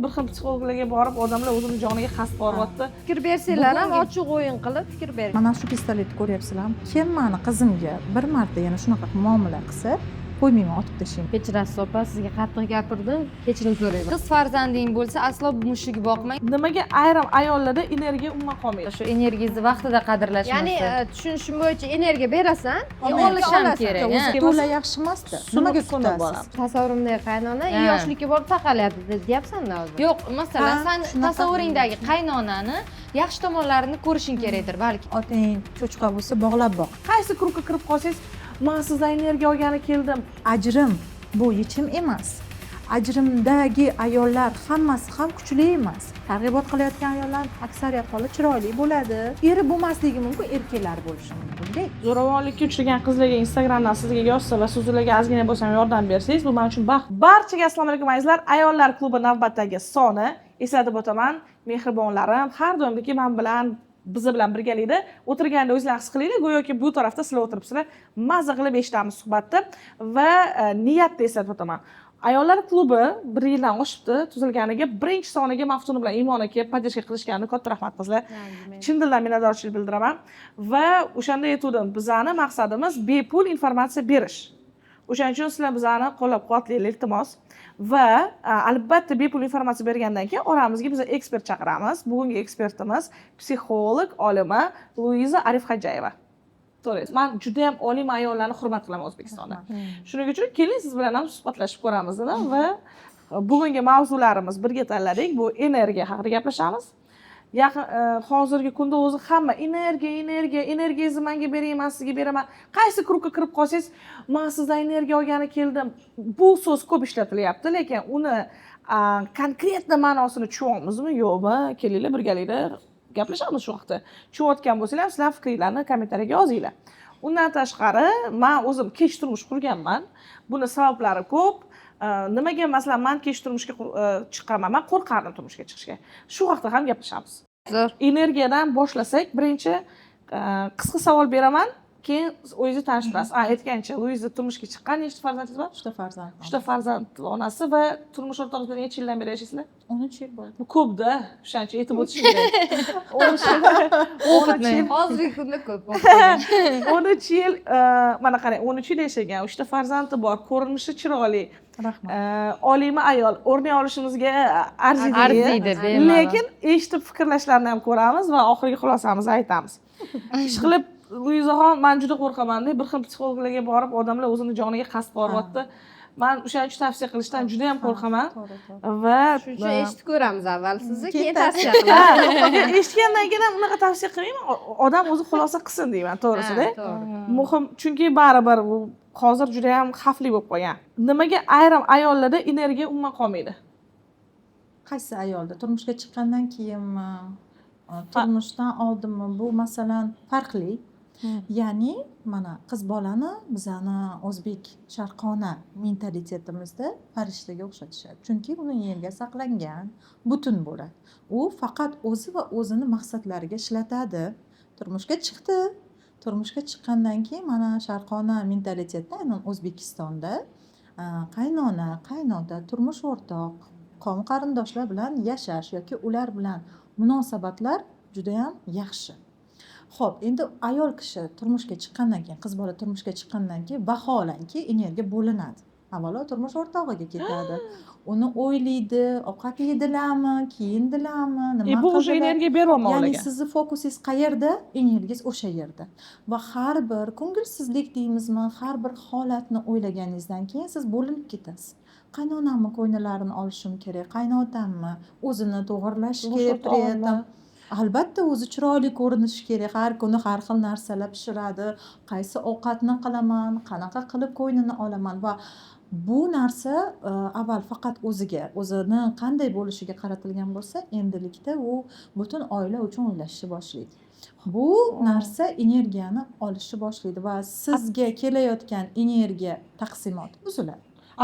Bir xil psixologlarga borib odamlar o'zini joniga qasd qo'yyapti. Fikr bersanglar ham ochiq o'yin qilib fikr bering. Mana shu pistoletni ko'ryapsizlarmi? Kim mani qizimga bir marta yana shunaqa muomala qilsa, qo'ymayman, otib tashlayman. Kechirasiz opa, sizga qattiq gapirdim, kechirim so'rayman. Qiz farzanding bo'lsa, aslo mushiga boqmang. Nimaga ayrim ayollarda energiya umuman qolmaydi? Shu energiyangizni vaqtida qadrlashmasa. Ya'ni tushunishim bo'yicha energiya berasan, olish ham kerak. To'la yaxshi emasda. Nimaga kutasiz? Tasavvurimdagi qaynona yoshlikka borib taqalyapti deyapsan-da hozir. Yo'q, masalan, sen tasavvuringdagi qaynonani yaxshi tomonlarini ko'rishing kerakdir, balki. Otang cho'chqa bo'lsa bog'lab boq. Qaysi klubga kirib qolsangiz, men sizdan energiya olgani keldim. Ajrim bu yechim emas. Ajrimdagi ayollar hammasi ham kuchli emas. Targ'ibot qilayotgan ayollar aksariyat holda chiroyli bo'ladi. Eri bo'lmasligi mumkin, erkaklar bo'lishi mumkin. Zo'ravonlikka uchragan qizlarga Instagramdan sizga yozsa va siz ularga ozgina bo'lsa ham yordam bersangiz, bu men uchun baxt. Barchaga assalomu alaykum azizlar. Ayollar klubi navbatdagi soni eslatib o'taman. Mehribonlarim, har doimgidek men bilan bizi bilan birgalikda o'tirganda o'zlaringiz his qilinglar, go'yoki bu tarafda sizlar o'tiribsizlar. Mazza qilib eshitamiz suhbatni va niyatni eslatib o'taman. Ayollar klubi 1 yildan oshibdi tuzilganiga. Birinchi soniga Maftuna bilan Imon aka podдержка qilishgani katta rahmat qizlar. Chin dildan minnatdorchilik bildiraman va o'shanda aytdim, bizning maqsadimiz bepul informatsiya berish. O'shaning uchun sizlar bizani qo'llab-quvvatlanglar iltimos. Va albatta bepul informatsiya bergandan keyin oramizga biz ekspert chaqiramiz. Bugungi ekspertimiz psixolog, olima Luiza Arifxojayeva. To'g'ri. Men juda ham olima ayollarni hurmat qilaman O'zbekistonda. Shuning uchun keling siz bilan ham suhbatlashib ko'ramiz va bugungi mavzularimiz birga tanladik. Bu energiya haqida gaplashamiz. Yaqin hozirgi kunda o'zi hamma energiyangizni menga bering, men sizga beraman. Qaysi klubga kirib qolsangiz, men sizdan energiya olgani keldim. Bu so'z ko'p ishlatilyapti, lekin uni konkretna ma'nosini tushunyapmizmi, yo'qmi? Kelinglar birgalikda gaplashamiz shu vaqtda. Tushunayotgan bo'lsanglar, sizlar fikringizni kommentariyaga yozinglar. Undan tashqari, men o'zim kech turmush qurganman. Buni sabablari ko'p. Nimaga masalan men kech turmushga chiqaman? Men qo'rqardim turmushga chiqishga. Shu vaqtda ham gaplashamiz. Zo'r. Energiyadan boshlasak, birinchi qisqa savol beraman, keyin o'zingizni tanishtirasiz. Aytgancha, Luiza turmushga chiqqan, nechta farzandingiz bor? 3 ta farzand. 3 ta farzand onasi va turmush o'rtog'ingiz bilan necha yildan beri yashaysizlar? 13 yil bo'ldi. Bu ko'p-da, o'shancha aytib o'tish kerak. 13 yil. Hozirgi kunda ko'p. 13 yil, mana qarang, 13 yil yashagan, 3 ta farzandi bor, ko'rinishi chiroyli. Rahmat. Olima ayol, o'rnak olishimizga arziydi. Bemalol. Lekin eshitib fikrlashlarini ham ko'ramiz va oxirgi xulosamizni aytamiz. Ishqilib Luizaxon, men juda qo'rqaman-da, bir xil psixologlarga borib odamlar o'zini joniga qasd qo'yyapti. Men o'shaning uchun tavsiya qilishdan juda ham qo'rqaman. Va Shuning uchun eshitib ko'ramiz avval sizni, keyin tavsiya qilamiz. eshitgandan keyin ham unaqa tavsiya qilmayman. Odam o'zi xulosa qilsin deyman, to'g'risida. To'g'ri. Muhim, chunki baribir bu hozir juda ham xavfli bo'lib qolgan. Nimaga ayrim ayollarda energiya umuman qolmaydi? Qaysi ayolda? Turmushga chiqqandan keyinmi? Turmushdan oldinmi? Bu masalan farqli. Ya'ni mana qiz bolani bizani o'zbek sharqona mentalitetimizda farishtaga o'xshatishadi. Chunki uni energiya saqlangan, butun bo'ladi. U faqat o'zi va o'zini maqsadlariga ishlatadi. Turmushga chiqdi. Turmushga chiqqandan keyin mana sharqona mentalitetda, aynan O'zbekistonda qaynona, qaynota, turmush o'rtoq, qavm qarindoshlar bilan yashash yoki ular bilan munosabatlar juda ham yaxshi. Xo'p, endi ayol kishi turmushga chiqqandan keyin, qiz bola turmushga chiqqandan keyin vaholanki energiya bo'linadi. Avvalo turmush o'rtog'iga ketadi. Uni o'ylaydi, ovqat yedilarmi, kiyindilarmi, nima Bu o'sha energiya berolmaydi ya'ni ularga. sizni fokusingiz qayerda, energiyangiz o'sha yerda. Va har bir ko'ngilsizlik deymizmi, har bir holatni o'ylaganingizdan keyin siz bo'linib ketasiz. Qaynonamni ko'nglarini olishim kerak, qaynotammi, o'zini to'g'irlash kerak, priyatam. Albatta o'zi chiroyli ko'rinishi kerak. Har kuni har xil narsalar pishiradi. Qaysi ovqatni qilaman, qanaqa qilib ko'nglini olaman va bu narsa avval faqat o'ziga, o'zini qanday bo'lishiga qaratilgan bo'lsa, endilikda u butun oila uchun o'ylashni boshlaydi. Bu narsa energiyani olishni boshlaydi va sizga kelayotgan energiya taqsimoti buziladi.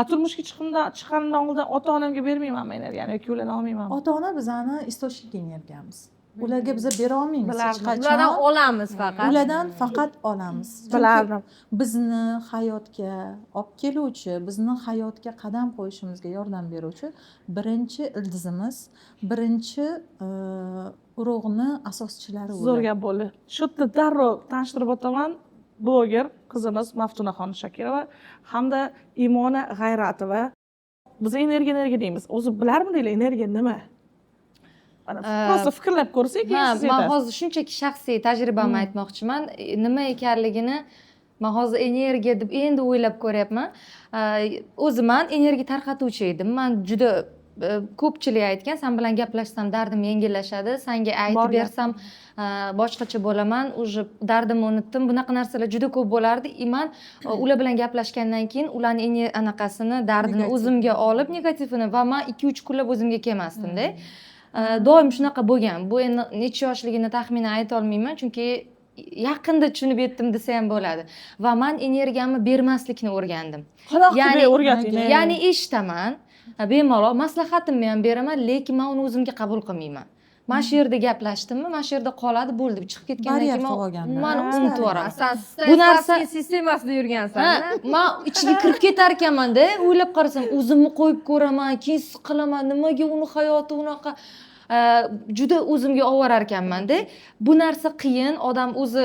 Turmushga chiqqanimdan oldin ota-onamga bermaymanmi energiyani yoki ulardan olmaymanmi? Ota-ona bizani istochnik energiyamiz. ularga biz bera olmaymiz hech Bilardim. qachon. Ulardan olamiz faqat. Ulardan faqat olamiz. Chunki Bilardim. bizni hayotga olib keluvchi, bizni hayotga qadam qo'yishimizga yordam beruvchi birinchi ildizimiz, birinchi urug'ni asoschilari ular. Zo'r gap bo'ldi. Shu yerda darrov tanishtirib o'taman. Bloger qizimiz Maftunaxon Shakirova hamda Imona G'ayratova. Biz energiya deymiz. O'zi bilarmidinglar energiya nima? Prosta fikrlab ko'rsak, Ha, siz men aytasiz. hozir shunchaki shaxsiy tajribamni aytmoqchiman. Nima ekanligini men hozir energiya deb endi o'ylab ko'ryapman. O'zim men energiya tarqatuvchi edim. Men juda ko'pchilik aytgan, sen bilan gaplashsam dardim yengillashadi, senga aytib bersam boshqacha bo'laman, уже dardimni unutdim. Bunaqa narsalar juda ko'p bo'lardi. Men ular bilan gaplashgandan keyin ularning anaqasini, dardini o'zimga olib, negativini va men 2-3 kunlab o'zimga kelmasdim-da. Doim shunaqa bo'lgan. Bu endi necha yoshligini taxminan ayta olmayman, chunki yaqinda tushunib yetdim desa ham bo'ladi. Va men energiyamni bermaslikni o'rgandim. Ya'ni o'rgating. Ya'ni eshitaman, bemalol maslahatimni ham beraman, lekin men uni o'zimga qabul qilmayman. Mana shu yerda gaplashdimmi, mana shu yerda qoladi, bo'ldi. Chiqib ketgandan Baryer keyin qilib olganman. men unutib yuboraman. Sen Bu narsa sistemasida yurgansan. men ichiga kirib ketar ekanman-da, o'ylab qarasam, o'zimni qo'yib ko'raman, keyin siqilaman, nimaga uni hayoti unaqa juda o'zimga ovorar ekanman-da. Bu narsa qiyin, odam o'zi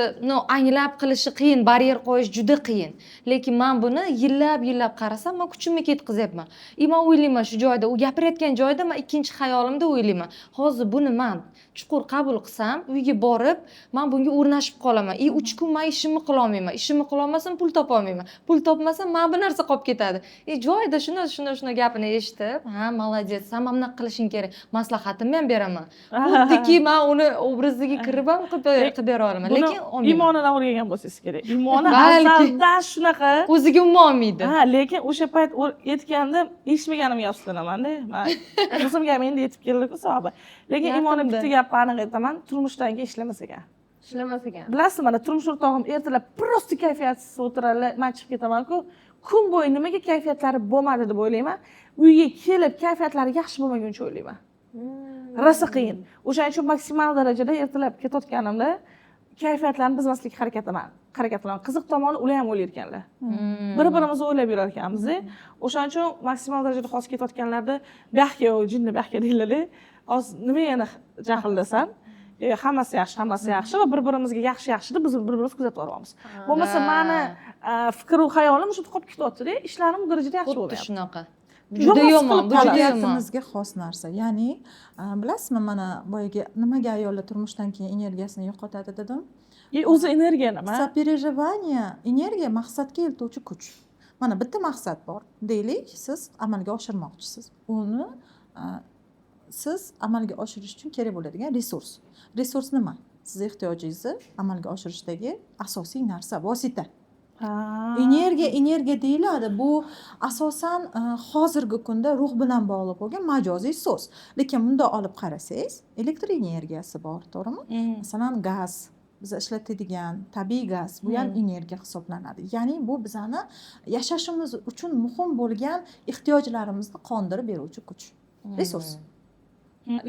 anglab qilishi qiyin, baryer qo'yish juda qiyin. Lekin men buni yillab qarasam, men kuchimni ketkazyapman. Men o'ylayman shu joyda, u gapirayotgan joyda men ikkinchi xayolimda o'ylayman. Hozir buni men chuqur qabul qilsam, uyga borib, men bunga o'rnashib qolaman. 3 kun men ishimni qila olmayman. Ishimni qila olmasam pul topa olmayman. Pul topmasam men bu narsa qolib ketadi. Joyida shuna gapini eshitib, ha, молодец, sen mana bunaqa qilishing kerak. Maslahatimni ham beraman. Xuddiki men uni obraziga kirib ham qilib bera olaman, lekin olmayman. Imonadan o'rgangan bo'lsangiz kerak. Imona Balki. azaldan shunaqa. O'ziga umuman olmaydi. Ha, lekin o'sha payt yetganda eshitmaganimga afsuslanaman-da. Qizimga ham endi yetib keldi-ku sababi. Lekin Imona bitta gapni aniq aytaman, turmushdan keyin ishlamas ekan. Ishlamas ekan. Bilasizmi, mana turmush o'rtog'im ertalab prosta kayfiyatsiz o'tiradilar, men chiqib ketaman-ku, kun bo'yi nimaga kayfiyatlari bo'lmadi deb o'ylayman. Uyga kelib kayfiyatlari yaxshi bo'lmaguncha o'ylayman. Rosa qiyin. O'shaning uchun maksimal darajada ertalab ketayotganimda kayfiyatlarni buzmaslikka harakat qilaman. Qiziq tomoni ular ham o'ylar ekanlar. Bir-birimizni o'ylab yurar ekanmiz. O'shaning uchun maksimal darajada hozir ketayotganlarda baxtga jinni baxtga deyiladi. Hozir nima yana jahldasan? Hammasi yaxshi va bir-birimizga yaxshi deb biz bir-birimizni kuzatib boramiz. Bo'lmasa meni fikr va hayolim shu qolib ketyapti-da, ishlarim bu darajada yaxshi Xuddi bo'lyapti. shunaqa. Juda yomon, bu juda yomon. Tabiatimizga xos narsa. Ya'ni, bilasizmi, mana boyagi nimaga ayollar turmushdan keyin energiyasini yo'qotadi dedim? O'zi energiya nima? Soperеживание energiya maqsadga eltuvchi kuch. Mana bitta maqsad bor. Deylik, siz amalga oshirmoqchisiz. Uni siz amalga oshirish uchun kerak bo'ladigan resurs. Resurs nima? Siz ehtiyojingizni amalga oshirishdagi asosiy narsa, vosita. Energiya deyiladi. Bu asosan hozirgi kunda ruh bilan bog'liq bo'lgan majoziy so'z. Lekin bunda olib qarasangiz, elektr energiyasi bor, to'g'rimi? Masalan, gaz, biz ishlatadigan tabiiy gaz, bu ham energiya hisoblanadi. Ya'ni bu bizani yashashimiz uchun muhim bo'lgan ehtiyojlarimizni qondirib beruvchi kuch, resurs.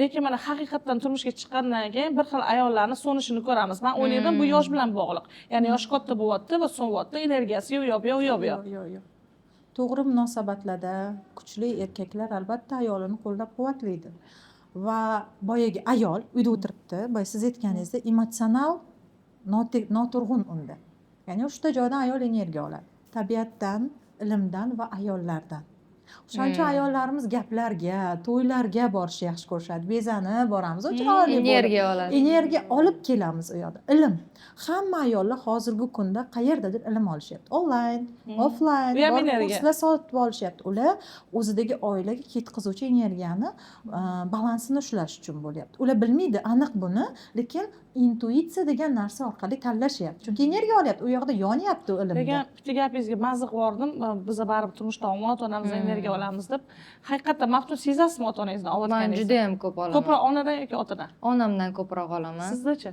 Lekin mana haqiqatdan turmushga chiqqandan keyin bir xil ayollarni so'nishini ko'ramiz. Men o'ylayman, bu yosh bilan bog'liq. Ya'ni yoshi katta bo'lyapti va so'nyapti, energiyasi yo'q. Yo'q. To'g'ri munosabatlarda kuchli erkaklar albatta ayolini qo'llab-quvvatlaydi. Va boyagi ayol uyda o'tiribdi, boya siz aytganingizdek, emotsional noturg'un unda. Ya'ni o'sha joydan ayol energiya oladi. Tabiatdan, ilmdan va ayollardan. O'shaning uchun ayollarimiz gaplarga, to'ylarga borishni yaxshi ko'rishadi. Bezanib boramiz, chiroyli energiya oladi. Energiya olib kelamiz u yoqda. Ilm. Hamma ayollar hozirgi kunda qayerdadir ilm olishyapti. Onlayn, offlayn, kurslar sotib olishyapti. Ular o'zidagi oilaga ketkazuvchi energiyani balansini ushlash uchun bo'lyapti. Ular bilmaydi aniq buni, lekin intuitsiya degan narsa orqali tanlashyapti. Chunki energiya olyapti, u yoqda yonyapti ilmda. Lekin bitta gapingizga mazza qildim. Biz baribir turmushdan ota-onamizdan energiya olamiz deb. Haqiqatdan Maftun sezasizmi ota-onangizdan Men olayotganingizni? juda ham ko'p olaman. Ko'proq onadan yoki otadan? Onamdan ko'proq olaman. Sizdachi?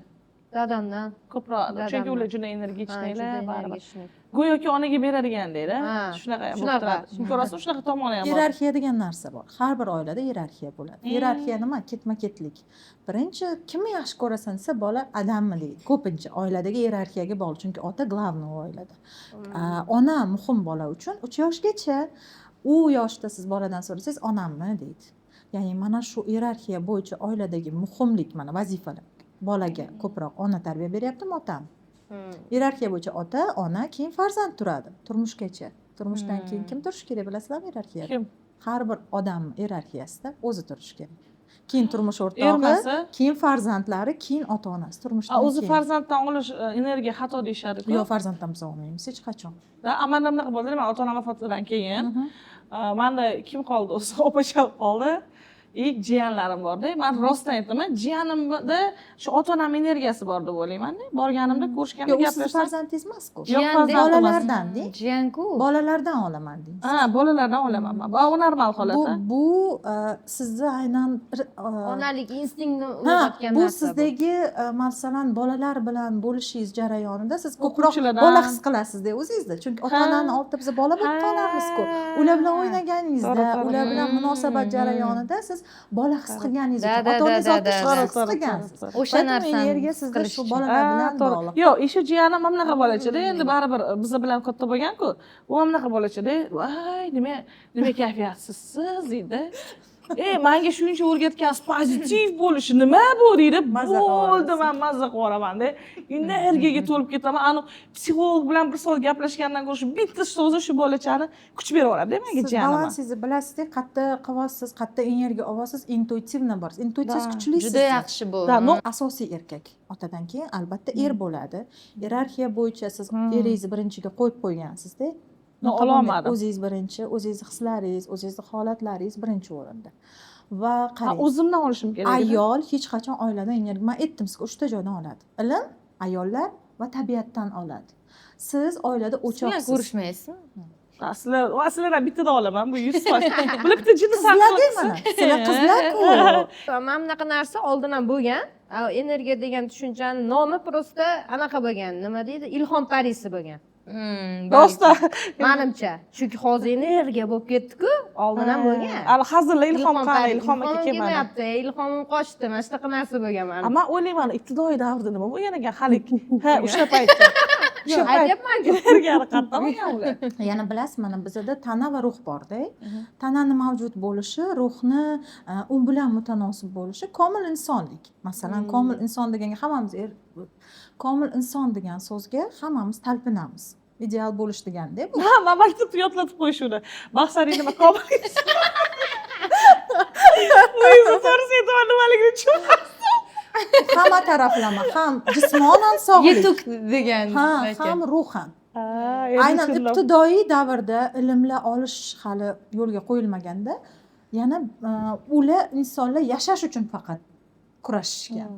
Dadamdan. ko'proq Dadamdan. chunki ular juda Ha, energichniklar juda baribir energichnik. go'yoki onaga beradigan deydi Ha, shunaqa ham bo'lib shunaqa. turadi chunki ko'rasizmi shunaqa tomoni ham bor Iyerarxiya degan narsa bor. Har bir oilada iyerarxiya bo'ladi. Iyerarxiya nima? Ketma-ketlik. Birinchi kimni yaxshi ko'rasan desa bola odammi deydi. Ko'pincha oiladagi iyerarxiyaga bog'liq, chunki ota главный oilada. Ona muhim bola uchun 3 yoshgacha u yoshda siz boladan so'rasangiz onammi deydi. Ya'ni mana shu iyerarxiya bo'yicha oiladagi muhimlik mana vazifalar. Bolaga ko'proq ona tarbiya beryaptimi, otam? Iyerarxiya bo'yicha ota, ona, keyin farzand turadi turmushgacha. Turmushdan keyin kim turishi kerak bilasizlarmi iyerarxiyada? kim Har bir odam iyerarxiyasida o'zi turishi kerak. Keyin turmush Ermasi? o'rtog'i, keyin farzandlari, keyin ota-onasi turmushdan o'zi keyin. farzanddan olish energiya xato deyishadi-ku. Yo'q, farzanddan biz olmaymiz hech qachon. Amanda bunaqa bo'ldi, men ota-onam vafotidan keyin manda kim qoldi o'zi opacham qoldi и jiyanlarim borda man rostdan aytaman jiyanimda shu ota onam energiyasi bor deb o'ylaymanda borganimda ko'rishganda Yo'q, u sizni gaplashsam farzandingiz emasku. Yo'q, farzand bolalardan deng. Jiyanku. Bolalardan olaman deysiz. ha bolalardan olaman man bu normal holat Bu sizni aynan Onalik instinktni ha, uyg'otgan bu narsa. sizdagi masalan bolalar bilan bo'lishingiz jarayonida siz ko'proq O'quvchilardan. bola his qilasizda o'zingizda. Chunki ota-onani oldida biz bola bo'lib qolamizku. Ular bilan o'ynaganingizda, To'g'ri, ular bilan munosabat jarayonida siz bola his qilganingiz uchun Da, da, ota-onangiz da, oldida da, his qilgansiz. O'sha Poytamu narsani energiya his sizda qilish shu uchun. bolalar bilan bog'liq. yo'q shu jiyanim mana bunaqa bolachida endi baribir biz bilan katta bo'lganku u ham bunaqa bolachida voy nima kayfiyatsiz siz deydi manga shuncha o'rgatgansiz pozitiv bo'lishi nima bu deydi Mazza bo'ldi qilaverasiz. man mazza qilaveramanda energiyaga to'lib ketaman anu psixolog bilan bir soat gaplashgandan ko'ra shu bitta so'zi shu bolachani kuch beraveradi menga Siz jiyanim balansingizni bilasizda, qayerda qilyapsiz, qayerda energiya olyapsiz, intuitivno borsiz. Intuitsiz Da, kuchlisiz. Juda yaxshi bu. Da, no- Asosiy erkak. Otadan keyin albatta er bo'ladi. Iyerarxiya bo'yicha siz eringizni birinchiga qo'yib qo'ygansizda. ololmadim. O'zingiz birinchi, o'zingizni hislaringiz, o'zingizni holatlaringiz birinchi o'rinda. Va qarang, o'zimdan olishim kerak edi. ayol hech qachon oiladan energiya, men aytdim sizga 3 ta joydan oladi. Ilm, ayollar va tabiatdan oladi. Siz oilada Siz bilan o'choqsiz. ko'rishmaysizmi? Sizlardan bittada olaman bu 100%. Bular bitta jinni Sizlarda mana, sizlar qizlar-ku. Mana bunaqa narsa oldin ham bo'lgan. Energiya degan tushunchani nomi просто anaqa bo'lgan. Nima deydi? Ilhom parisi bo'lgan. Rostdan. Menimcha. Chunki hozir energiya bo'lib ketdi-ku, oldin ham bo'lgan. Hali hazırla ilhom qani, ilhom aka Ilhomim kelmadi. kelmayapti, ilhomim qochdi. Mana shunaqa narsa bo'lgan mana. Ammo o'ylayman ibtidoiy davrda nima bo'lgan ekan hali ha o'sha paytda. O'sha payt Aytyapman-ku. energiyani qayerdan olgan ular? Yana bilasiz, mana bizada tana va ruh bor-da. Tanani mavjud bo'lishi, ruhni u bilan mutanosib bo'lishi komil insonlik. Masalan, komil inson deganga hammamiz komil inson degan so'zga hammamiz talpinamiz. Ideal bo'lish deganda bu. Ha, men maktabda yodlatib qo'yish uni. Maqsading nima qobil. O'zingiz to'g'risi aytaman nimaligini tushunmayapsiz. Hamma taraflama, ham jismonan sog'lik, Yetuk degan. ham ruhan. Aynan Aynan ibtidoiy davrda ilmlar olish hali yo'lga qo'yilmaganda, yana ular insonlar yashash uchun faqat kurashishgan.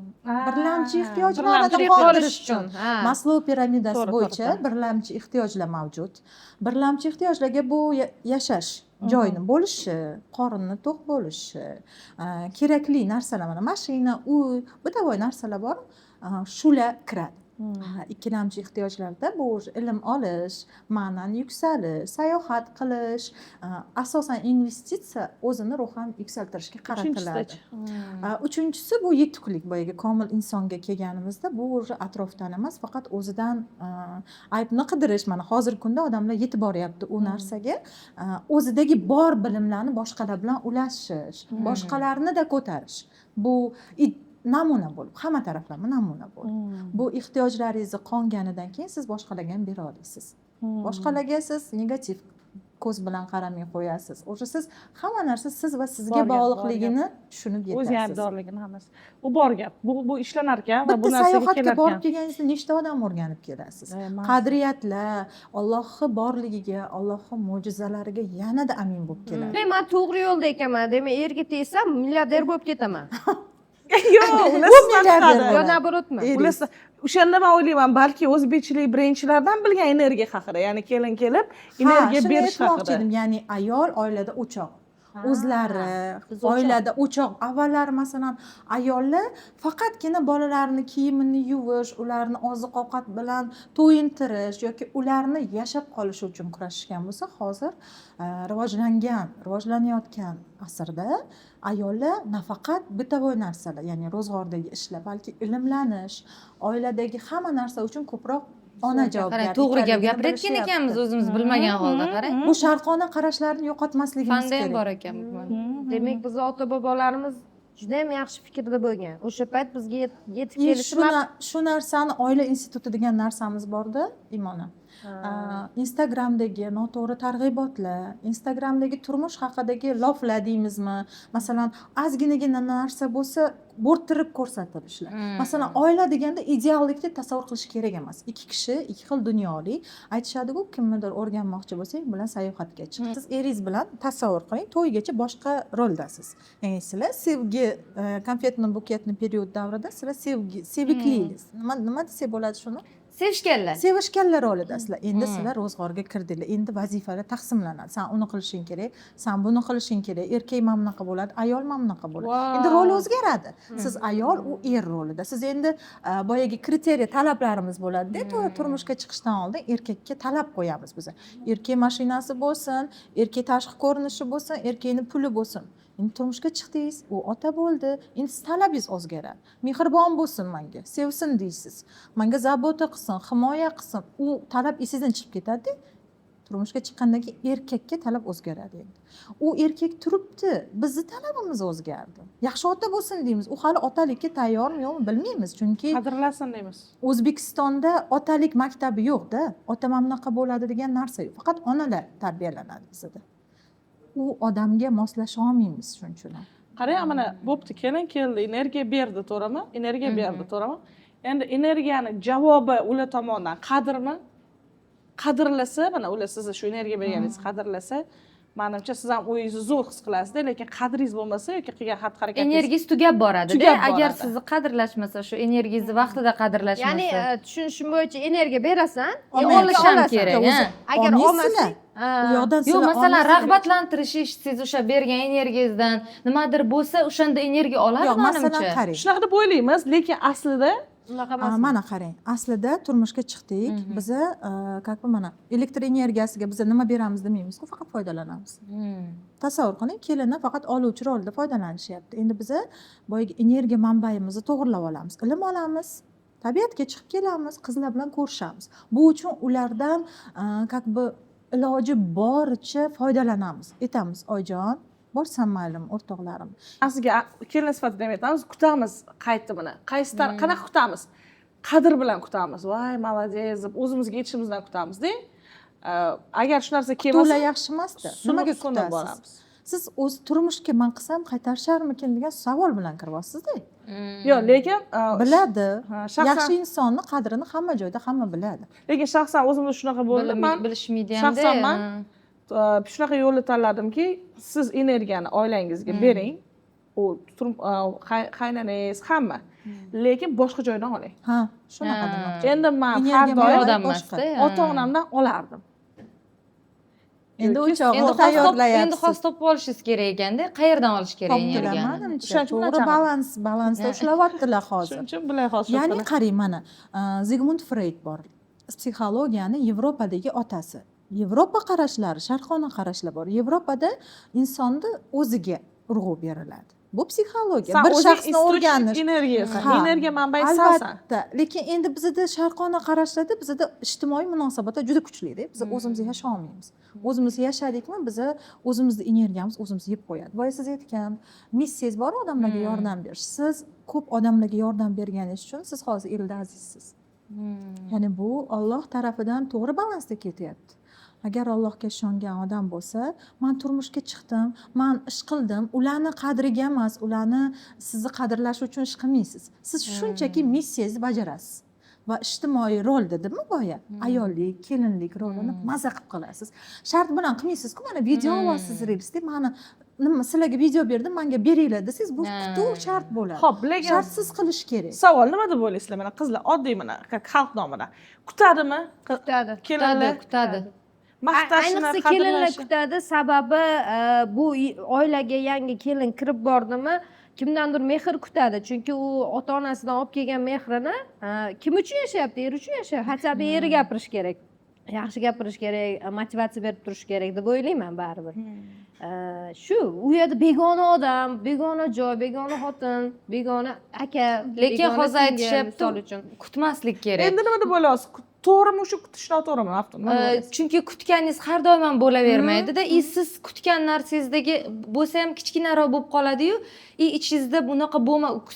Birlamchi ehtiyojlarni Birlamchi qondirish uchun. Ha. Maslow piramidasi To'g'ri, bo'yicha to'g'ri. birlamchi ehtiyojlar mavjud. Birlamchi ehtiyojlarga bu yashash joyini bo'lishi, qorinni to'q bo'lishi, kerakli narsalar, mana mashina, uy, bu tavoy narsalar bor, shular kiradi. Ikkilamchi ehtiyojlarda bu ilm olish, ma'nan yuksalish, sayohat qilish, asosan investitsiya o'zini ruhan yuksaltirishga qaratiladi. Uchinchisi bu yetuklik, boyagi komil insonga kelganimizda bu atrofdan emas, faqat o'zidan aybni qidirish. Mana hozirgi kunda odamlar yetib boryapti u narsaga, o'zidagi bor bilimlarni boshqalar bilan ulashish, boshqalarni-da ko'tarish. Bu namuna bo'lib, hamma taraflama namuna bo'lib. Bu ehtiyojlaringizni qonganidan keyin siz boshqalarga ham bera olasiz. Boshqalarga siz negativ ko'z bilan qaramay qo'yasiz. O'sha siz hamma narsa siz va sizga bog'liqligini tushunib yetasiz. o'zi yaradorligini hammasi. Bu bor gap. Bu ishlanar ekan va bu Bitta narsaga sayohatga kelar borib ekan. kelganingizda nechta odam o'rganib kelasiz. Ma'lum. Qadriyatlar, Allohning borligiga, Allohning mo'jizalariga yanada amin bo'lib keladi. Men to'g'ri yo'lda ekanman. Demak, erga tegsam milliarder bo'lib ketaman. Yo'q, ular sizdan milliarder chiqadi. Yo, naborotmi? Ular o'shanda men o'ylayman, balki o'zbekchilik birinchilardan bilgan energiya haqida, ya'ni kelin kelib energiya berish aytmoqchi haqida. edim, ya'ni ayol oilada o'choq. o'zlari biz o'choq. oilada o'choq avvallari masalan ayollar faqatgina bolalarini kiyimini yuvish ularni oziq ovqat bilan to'yintirish yoki ularni yashab qolishi uchun kurashishgan bo'lsa hozir rivojlanayotgan asrda ayollar nafaqat bitavoy narsalar ya'ni ro'zg'ordagi ishlar balki ilmlanish oiladagi hamma narsa uchun ko'proq ona qarang javobgar to'g'ri gap ekanligini gapirayotgan bilishyapti. ekanmiz o'zimiz bilmagan holda qarang bu sharqona qarashlarni yo'qotmasligimiz fanda ham kerak bor ekan Demak biz ota bobolarimiz juda ham yaxshi fikrda bo'lgan. O'sha payt bizga yetib И kelishi shu narsani oila instituti degan narsamiz borda Imona. Instagramdagi noto'g'ri targ'ibotlar, Instagramdagi turmush haqidagi loflar deymizmi? Masalan, ozginagina narsa bo'lsa bo'rttirib ko'rsatilishlar. Masalan, oila deganda ideallikni tasavvur qilish kerak emas. Ikki kishi, ikki xil dunyolik aytishadi-ku, kimnidir o'rganmoqchi bo'lsangiz bilan sayohatga chiq. Siz eringiz bilan tasavvur qiling, to'ygacha boshqa roldasiz. Ya'ni sizlar sevgi konfetni buketni period davrida sizlar seviklisiz. Nima desak bo'ladi shuni? sevishganlar Sevishganlar roldasizlar. Endi sizlar ro'zg'orga kirdinglar. Endi vazifalar taqsimlanadi. Sen uni qilishing kerak, sen buni qilishing kerak. Erkak mana bunaqa bo'ladi, ayol mana bunaqa bo'ladi. Endi rol o'zgaradi. Siz ayol, u er rolida. Siz endi boyagi kriteriya talablarimiz bo'ladi-da, turmushga chiqishdan oldin erkakka talab qo'yamiz biz. Erkak mashinasi bo'lsin, erkak tashqi ko'rinishi bo'lsin, erkakning puli bo'lsin. Endi turmushga chiqdingiz, u ota bo'ldi. Endi siz talabingiz o'zgaradi. Mehribon bo'lsin menga, sevsin deysiz. Menga zabota qilsin, himoya qilsin. U talab esingizdan chiqib ketadi. Turmushga chiqqandan keyin erkakka talab o'zgaradi endi. U erkak turibdi, bizni talabimiz o'zgardi. Yaxshi ota bo'lsin deymiz. U hali otalikka tayyormi yo'qmi bilmaymiz, chunki qadrlasin deymiz. O'zbekistonda otalik maktabi yo'q-da. Ota mana bunaqa bo'ladi degan narsa yo'q. Faqat onalar tarbiyalanadi bizda. U odamga moslasha olmaymiz shuning uchun. Qarang, mana bo'pti, kelin keldi, energiya berdi, to'g'rimi? Energiya berdi, to'g'rimi? Endi energiyani javobi ular tomonidan qadrmi? Qadrlasa, mana ular sizni shu energiya berganingiz qadrlasa, menimcha siz ham o'zingizni zo'r his qilasizda, lekin qadringiz bo'lmasa yoki qilgan xatti-harakatingiz energiyangiz tugab boradi-da. Tugab Agar boradi. sizni qadrlashmasa, shu energiyangizni vaqtida qadrlashmasa. Ya'ni tushunishim bo'yicha energiya berasan, olish ham kerak. Agar olmaysizlar, olmasang, u yoqdan Yo'q, sizlar masalan, olmaysizlar. rag'batlantirish siz o'sha bergan energiyangizdan nimadir bo'lsa, o'shanda energiya oladi Yo'q, masalan menimcha. qarang. shunaqa deb o'ylaymiz, lekin aslida unaqa emas. Mana qarang, aslida turmushga chiqdik, biza как бы mana elektr energiyasiga biza nima beramiz demaymiz-ku, faqat foydalanamiz. Tasavvur qiling, kelinlar faqat oluvchi rolda foydalanishyapti. Endi biza boyagi energiya manbayimizni to'g'irlab olamiz, ilm olamiz, tabiatga chiqib kelamiz, qizlar bilan ko'rishamiz. Bu uchun ulardan как бы iloji boricha foydalanamiz. Aytamiz, oyijon, borsam maylimi, o'rtoqlarim. asliga kelin sifatida aytamiz, kutamiz qaytimini. Qanaqa kutamiz? Qadr bilan kutamiz. Voy, молодец deb o'zimizga yetishimizdan kutamiz-da. Agar shu narsa kelmasa, To'la yaxshi emasda. Nimaga kutasiz? Siz o'z turmushga men qilsam qaytarisharmikin degan savol bilan kiryapsiz-da. Yo'q, lekin Biladi. shaxsan- Yaxshi insonni qadrini hamma joyda hamma biladi. lekin shaxsan o'zimda shunaqa bo'ldi. Men bilishmaydi ham. shaxsan men shunaqa yo'lni tanladimki, siz energiyani oilangizga bering. U qaynanangiz hamma. Lekin boshqa joydan oling. Ha, shunaqa demoqchi. Endi men har Energiya doim odam boshqa. emasda. ota-onamdan olardim. Endi Yoki o'choqni endi tayyorlayapsiz. xos topib olishingiz kerak ekanda, qayerdan olish kerak Topdilar, energiyani? menimcha. O'shaning uchun To'g'ri bilan balansda ushlayaptilar hozir. Shuning uchun bular hozir. Ya'ni qarang, mana Zigmund Freud bor. Psixologiyani Yevropadagi otasi. Yevropa qarashlari, sharqona qarashlar bor. Yevropada insonni o'ziga urg'u beriladi. Bu psixologiya. Bir shaxsni o'rganish. energiyasi, Ha, energiya manbai sensan. Albatta, lekin endi bizda sharqona qarashlarda bizda ijtimoiy munosabatlar juda kuchli-da. Biz o'zimiz yasha olmaymiz. O'zimiz yashadikmi, biz o'zimizni energiyamiz o'zimiz yeb qo'yadi. Boya siz aytgan missiyasiz bor odamlarga yordam berish. Siz ko'p odamlarga yordam berganingiz uchun siz hozir elda azizsiz. Ya'ni bu Alloh tarafidan to'g'ri balansda ketyapti. Agar Allohga ishongan odam bo'lsa, men turmushga chiqdim, men ish qildim, ularni qadriga emas, ularni sizni qadrlash uchun ish qilmaysiz. Siz shunchaki missiyangizni bajarasiz. Va ijtimoiy rol dedimmi boya? Ayollik, kelinlik rolini maza qilib qilasiz. Shart bilan qilmaysiz-ku, mana video olasiz reelsda, mana nima sizlarga video berdim, menga beringlar desangiz, bu kutuv shart bo'ladi. Xo'p, lekin Shartsiz qilish kerak. savol nima deb o'ylaysizlar? Mana qizlar oddiy mana xalq nomidan kutadimi? Kutadi. Kelinlar Kutadi. maqtashini ayniqsa kelinlar qadrlashi. kutadi, sababi bu oilaga yangi kelin kirib bordimi kimdandir mehr kutadi, chunki u ota onasidan olib kelgan mehrini kim uchun yashayapti? Er uchun yashayapti. Хотя бы eri gapirish kerak, yaxshi gapirish kerak, motivatsiya berib turish kerak deb o'ylayman baribir. Shu u yerda begona odam, begona joy, begona xotin, begona aka, Lekin begona hozir singil, aytishyapti, misol uchun. kutmaslik kerak. Endi nima deb o'ylaysiz? To'g'rimi shu kutish noto'g'rimi? Maftun, nima deb o'ylaysiz? Chunki kutganingiz har doim ham bo'lavermaydida. Siz kutgan narsangizdagi bo'lsa ham kichkinaroq bo'lib qoladi-yu, ichingizda bunaqa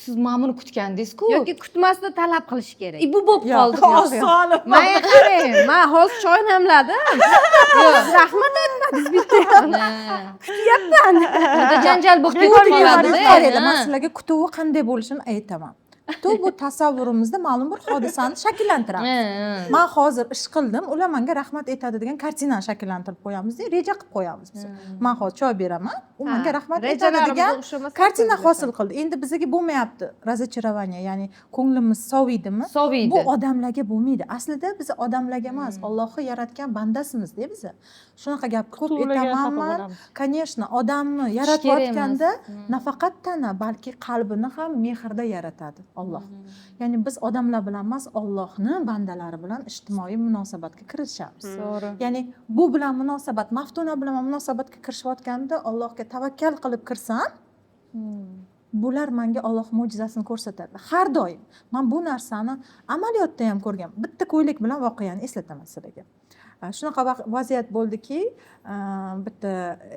siz mana buni kutgandingiz-ku. Yoki kutmasdan talab qilish kerak. Bu bo'lib qoldi. Oson. Manga qarang, men hozir choy namladim. Rahmat aytmadingiz bitta. Kutyapman. Juda janjal bo'lib Bu ketib degan qoladi. qaranglar, man sizlarga kutuvi qanday bo'lishini aytaman. Kutuv bu tasavvurimizda ma'lum bir hodisani shakllantiramiz. Men hozir ish qildim, ular menga rahmat aytadi degan kartinani shakllantirib qo'yamiz, reja qilib qo'yamiz biz. Men hozir choy beraman, u menga rahmat aytadi degan kartina hosil qildi. Endi bizga bo'lmayapti разочарование, ya'ni ko'nglimiz soviydimi? Soviydi. Bu odamlarga bo'lmaydi. Aslida biz odamlarga emas, Allohning yaratgan bandasimiz-da biz. Shunaqa gap ko'p aytamanman. Конечно, odamni yaratayotganda nafaqat tana, balki qalbini ham mehrda yaratadi Alloh. Ya'ni biz odamlar bilan emas, Allohning bandalari bilan ijtimoiy munosabatga kirishamiz. To'g'ri. Ya'ni bu bilan munosabat, Maftuna bilan munosabatga kirishayotganda Allohga tavakkal qilib kirsam, bular menga Alloh mo'jizasini ko'rsatadi. Har doim. Men bu narsani amaliyotda ham ko'rgan. Bitta ko'ylak bilan voqeani eslataman sizlarga. Shunaqa vaziyat bo'ldiki, bitta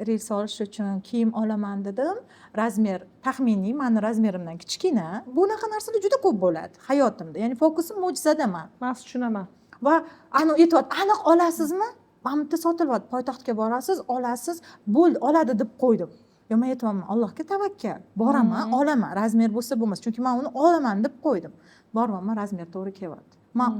reel solish uchun kiyim olaman dedim. Razmer taxminiy meni razmerimdan kichkina. Bunaqa narsalar juda ko'p bo'ladi hayotimda. Ya'ni fokusim mo'jizadaman. Men tushunaman. Va aytyapti, aniq olasizmi? Mana bitta sotilyapti, poytaxtga borasiz, olasiz, bo'ldi, oladi deb qo'ydim. Yo, men aytayapman, Allohga tavakkal. Boraman, olaman, razmer bo'lsa bo'lmas, chunki men uni olaman deb qo'ydim. Boryapman, razmer to'g'ri kelyapti. Men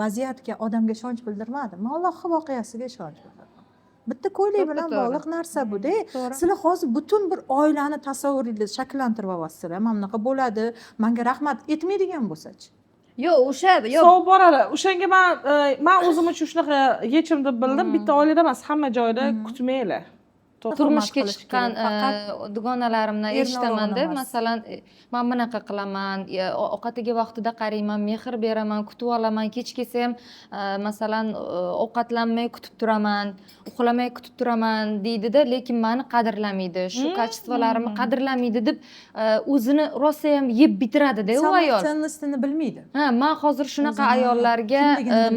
vaziyatga, odamga ishonch bildirmadim. Men Allohning voqeasiga ishonch bildirdim. Bitta ko'ylak bilan bog'liq narsa bu-da. Sizlar hozir butun bir oilani tasavvuringizni shakllantirib olasizlar. Mana bunaqa bo'ladi, menga rahmat etmaydigan bo'lsa-chi. Yo'q, o'sha Sovib boradi. O'shanga men o'zim uchun shunaqa yechim deb bildim. Bitta oilada emas, hamma joyda kutmanglar. Turmushga chiqqan dugonalarimdan eshitamanda, emas. masalan, men bunaqa qilaman, ovqatiga vaqtida qarayman, mehr beraman, kutib olaman, kech kelsa ham masalan ovqatlanmay kutib turaman, uxlamay kutib turaman deydi-da, lekin meni qadrlamaydi, shu kачествolarimni qadrlamaydi deb o'zini rosa ham yeb bitiradi-da u ayol. Cennistini bilmaydi. Men hozir shunaqa ayollarga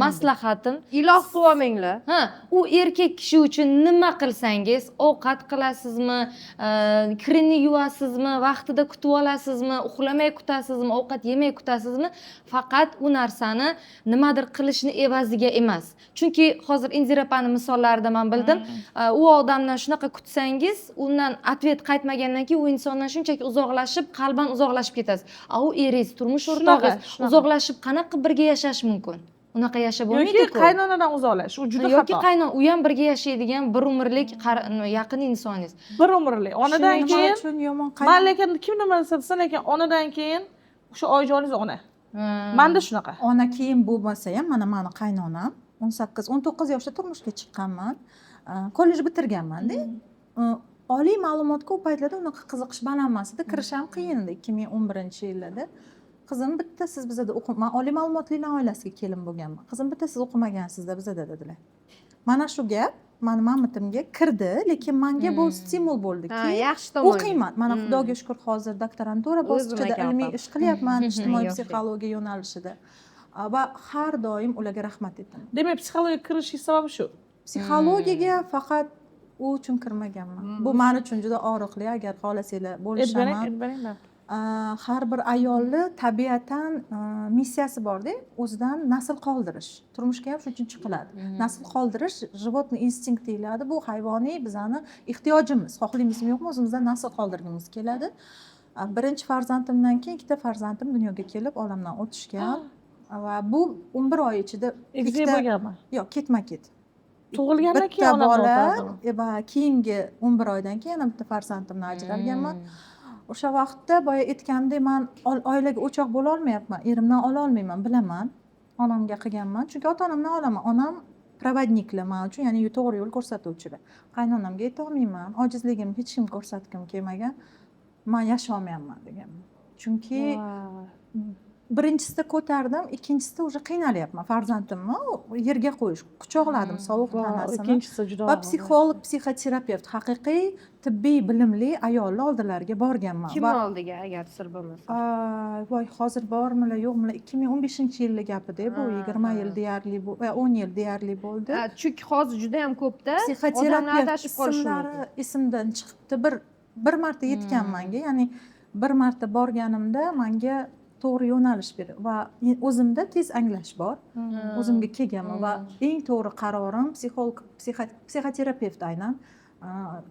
maslahatim, iloh qilib olmanglar. u erkak kishi uchun nima qilsangiz, ovqat qilasizmi, kirini yuvasizmi, vaqtida kutib olasizmi, uxlamay kutasizmi, ovqat yemay kutasizmi, faqat u narsani nimadir qilishni evaziga emas. Chunki hozir Indira opani misollarida men bildim, u odamdan shunaqa kutsangiz, undan atvet qaytmagandan keyin u insondan shunchaki uzoqlashib, qalban uzoqlashib ketasiz. U eringiz, turmush o'rtog'ingiz uzoqlashib qanaqa birga yashash mumkin? Unaqa yashab bo'lmaydi-ku. Yoki qaynonadan uzoqlash, u juda xato. Yoki qaynona, u ham birga yashaydigan bir umrlik yaqin insonningiz. Bir umrlik. Onadan keyin uchun yomon men lekin kim nima desa, lekin onadan keyin o'sha oyijoningiz ona. Menda shunaqa. Ona keyin bo'lmasa ham, mana meni qaynonam 18-19 yoshda turmushga chiqqanman. Kollej bitirganman-da. Oliy ma'lumotga u paytlarda unaqa qiziqish baland emas edi, kirish ham qiyin edi 2011-yillarda. Qizim bitta siz bizada men oliy ma'lumotlilar oilasiga kelin bo'lganman. Qizim bitta siz o'qimagansiz-da bizada dedilar. Mana shu gap meni ma'mitimga kirdi, lekin menga bu stimul bo'ldiki, yaxshi tomon. o'qiyman. Mana Xudoga shukr hozir doktorantura bosqichida ilmiy ish qilyapman, ijtimoiy psixologiya yo'nalishida. Va har doim ularga rahmat aytaman. Demak, psixologiyaga kirishish sababi shu. Psixologiyaga faqat u uchun kirmaganman. Bu men uchun juda og'riqli, agar xohlasanglar bo'lishaman. Har bir ayolni tabiatan missiyasi bor-da, o'zidan nasl qoldirish. Turmushga ham shuning uchun chiqiladi. Nasl qoldirish животный instinkt deyiladi. Bu hayvoniy bizani ehtiyojimiz. Xohlaymizmi yo'qmi, o'zimizdan nasl qoldirgimiz keladi. Birinchi farzandimdan keyin ikkita farzandim dunyoga kelib olamdan o'tishgan va bu 11 oy ichida ikkita bo'lganmi? Yo'q, ketma-ket. Tug'ilgandan keyin bitta bola va keyingi 11 oydan keyin yana bitta farzandimni ajralganman. O'sha vaqtda boya aytgandek, men oilaga o'choq bo'la olmayapman, erimdan ola olmayman, bilaman. Onamga qilganman, chunki ota-onamdan olaman. Onam provodniklar man uchun, ya'ni to'g'ri yo'l ko'rsatuvchilar. Qaynonamga aytolmayman, ojizligimni hech kimga ko'rsatgim kelmagan, man yasholmayapman deganman. Chunki birinchisi ko'tardim, ikkinchisida уже qiynalyapman farzandimni yerga qo'yish, quchoqladim sovuq tanasini. Ikkinchisi juda Va psixolog, psixoterapevt, haqiqiy tibbiy bilimli ayollar oldilariga borganman. Kim oldiga agar sir bo'lmasa? Voy, hozir bormilar, yo'qmilar? 2015-yilning gapida bu 20 yil deyarli bu, 10 yil deyarli bo'ldi. Chunki hozir juda ham ko'pda odamlar Psixoterapevt adashib qolishi mumkin. ismlari esimdan chiqibdi. Bir marta yetgan menga, ya'ni bir marta borganimda menga to'g'ri yo'nalish berdi va o'zimda tez anglash bor. O'zimga kelganman va eng to'g'ri qarorim psixoterapevt aynan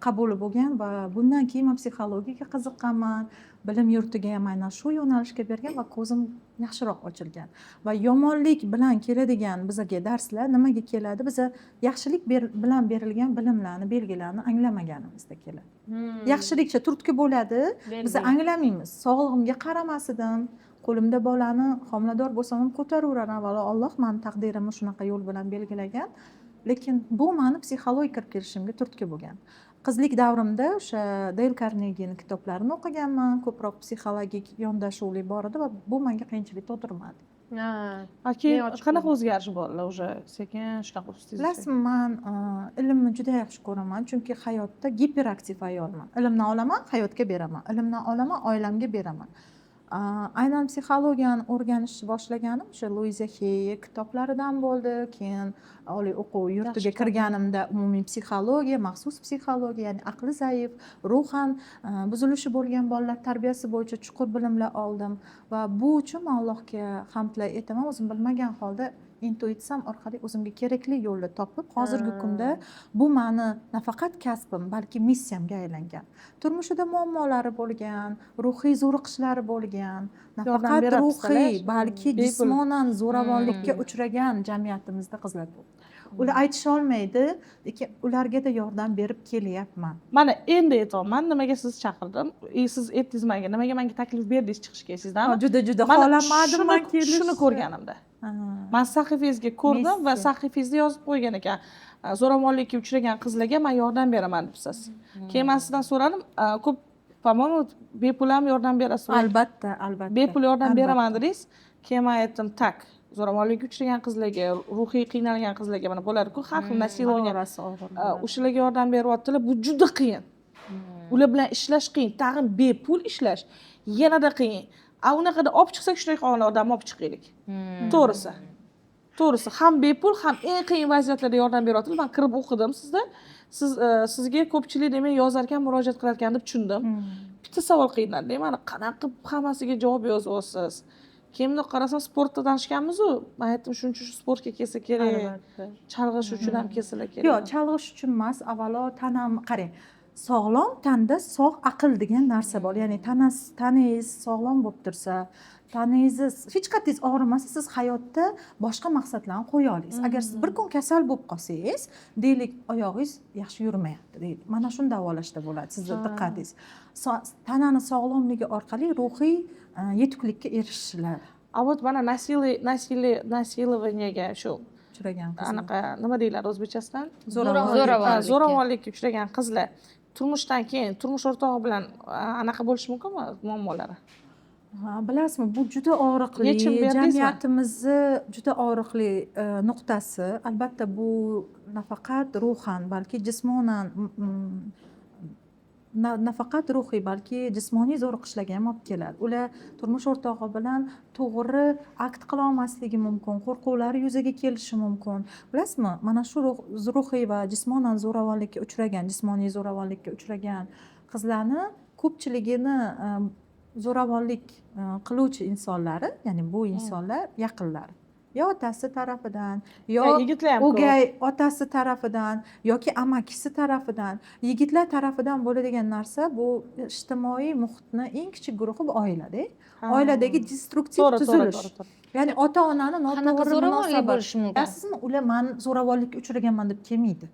qabuli bo'lgan va bundan keyin men psixologiyaga qiziqqanman. Bilim yurtiga ham aynan shu yo'nalishga bergan va ko'zim yaxshiroq ochilgan. Va yomonlik bilan keladigan bizga darslar nimaga keladi? Biza yaxshilik bilan berilgan bilimlarni, belgilarni anglamaganimizda keladi. Yaxshilikcha turtki bo'ladi, biz anglamaymiz. Sog'lig'imga qaramas edim. Qo'limda bolani homilador bo'lsam ham ko'taraveraman. Avvalo Alloh meni taqdirimni shunaqa yo'l bilan belgilagan. Lekin bu meni psixologiyaga kirib kelishimga turtki bo'lgan. Qizlik davrimda o'sha Dale Carnegie'ning kitoblarini o'qiganman. Ko'proq psixologik yondashuvli bor edi va bu menga qiyinchilik tug'dirmadi. Keyin qanaqa o'zgarish bo'ldi уже sekin shunaqa ustingiz? Bilasizmi, men ilmni juda yaxshi ko'raman, chunki hayotda giperaktiv ayolman. Ilmni olaman, hayotga beraman. Ilmni olaman, oilamga beraman. Aynan psixologiyani o'rganishni boshlaganim o'sha Luiza Hay kitoblaridan bo'ldi. Keyin oliy o'quv yurtiga kirganimda umumiy psixologiya, maxsus psixologiya, ya'ni aqli zaif, ruhan buzilishi bo'lgan bolalar tarbiyasi bo'yicha chuqur bilimlar oldim va bu uchun men Allohga hamdlar aytaman. O'zim bilmagan holda intuitsiyam orqali o'zimga kerakli yo'lni topib, hozirgi kunda bu meni nafaqat kasbim, balki missiyamga aylangan. Turmushida muammolari bo'lgan, ruhiy zo'riqishlari bo'lgan, nafaqat ruhiy, balki jismonan zo'ravonlikka uchragan jamiyatimizda qizlar ko'p. Ular aytisha olmaydi, lekin ularga-da yordam berib kelyapman. Mana endi aytaman, nimaga sizni chaqirdim? Siz aytdingiz menga, nimaga menga taklif berdingiz chiqishga sizdan? Juda xohlamadim men kelishni. Shuni ko'rganimda. Men sahifangizga ko'rdim va sahifangizda yozib qo'ygan ekan, zo'ravonlikka uchragan qizlarga men yordam beraman debsiz. Keyin men sizdan so'radim, ko'p, по-моему, bepul ham yordam berasiz. Albatta. Bepul yordam beraman dedingiz. Keyin men aytdim, tak, zo'ravonlikka uchragan qizlarga, ruhiy qiynalgan qizlarga mana bo'ladi-ku, har xil nasiloniya. O'shalarga yordam beryaptilar. Bu juda qiyin. Ular bilan ishlash qiyin, tag'in bepul ishlash yanada qiyin. Unaqada olib chiqsak shunday qolgan odamni olib chiqaylik. To'g'risi, ham bepul, ham eng qiyin vaziyatlarda yordam beryaptilar. Men kirib o'qidim sizda. Sizga ko'pchilik demak yozar ekan, murojaat qilar ekan deb tushundim. Bitta savol qiynaldi. Mana qanaqa hammasiga javob yozyapsiz? Kimni qarasam sportda tanishganmiz-ku. Men aytdim, shuning uchun sportga kelsa kerak. Chalg'ish uchun ham kelsalar kerak. Yo'q, chalg'ish uchun emas, avvalo tanam, qarang. Sog'lom tanda sog' aql degan narsa bor. Ya'ni tanangiz sog'lom bo'lib tursa, tanangiz hech qanday og'rimasa, siz hayotda boshqa maqsadlarni qo'ya olasiz. Agar siz bir kun kasal bo'lib qolsangiz, deylik, oyog'ingiz yaxshi yurmayapti, deylik. Mana shuni davolashda bo'ladi sizning diqqatingiz. Tanani sog'lomligi orqali ruhiy yetuklikka erishiladi. A вот mana nasilovaniyaga shu uchragan qizlar. Anaqa nima deyiladi o'zbekchasidan? Zo'ravonlikka uchragan qizlar turmushdan keyin turmush o'rtog'i bilan anaqa bo'lishi mumkinmi muammolari? Bilasizmi, bu juda og'riqli, jamiyatimizni juda og'riqli nuqtasi. Albatta bu nafaqat ruhan, balki jismonan nafaqat ruhiy, balki jismoniy zo'riqishlarga ham olib keladi. Ular turmush o'rtog'i bilan to'g'ri akt qila olmasligi mumkin, qo'rquvlari yuzaga kelishi mumkin. Bilasizmi, mana shu ruhiy va jismonan zo'ravonlikka uchragan, jismoniy zo'ravonlikka uchragan qizlarni ko'pchiligini zo'ravonlik qiluvchi insonlari, ya'ni bu insonlar yaqinlari. Yo otasi tarafidan, yo o'gay otasi tarafidan yoki amakisi tarafidan, yigitlar tarafidan bo'ladigan narsa bu ijtimoiy muhitni eng kichik guruhi bu oilada. Oiladagi destruktiv tuzilish. Ya'ni ota-onani noto'g'ri munosabat bo'lishi mumkin. Bilasizmi, ular men zo'ravonlikka uchraganman deb kelmaydi.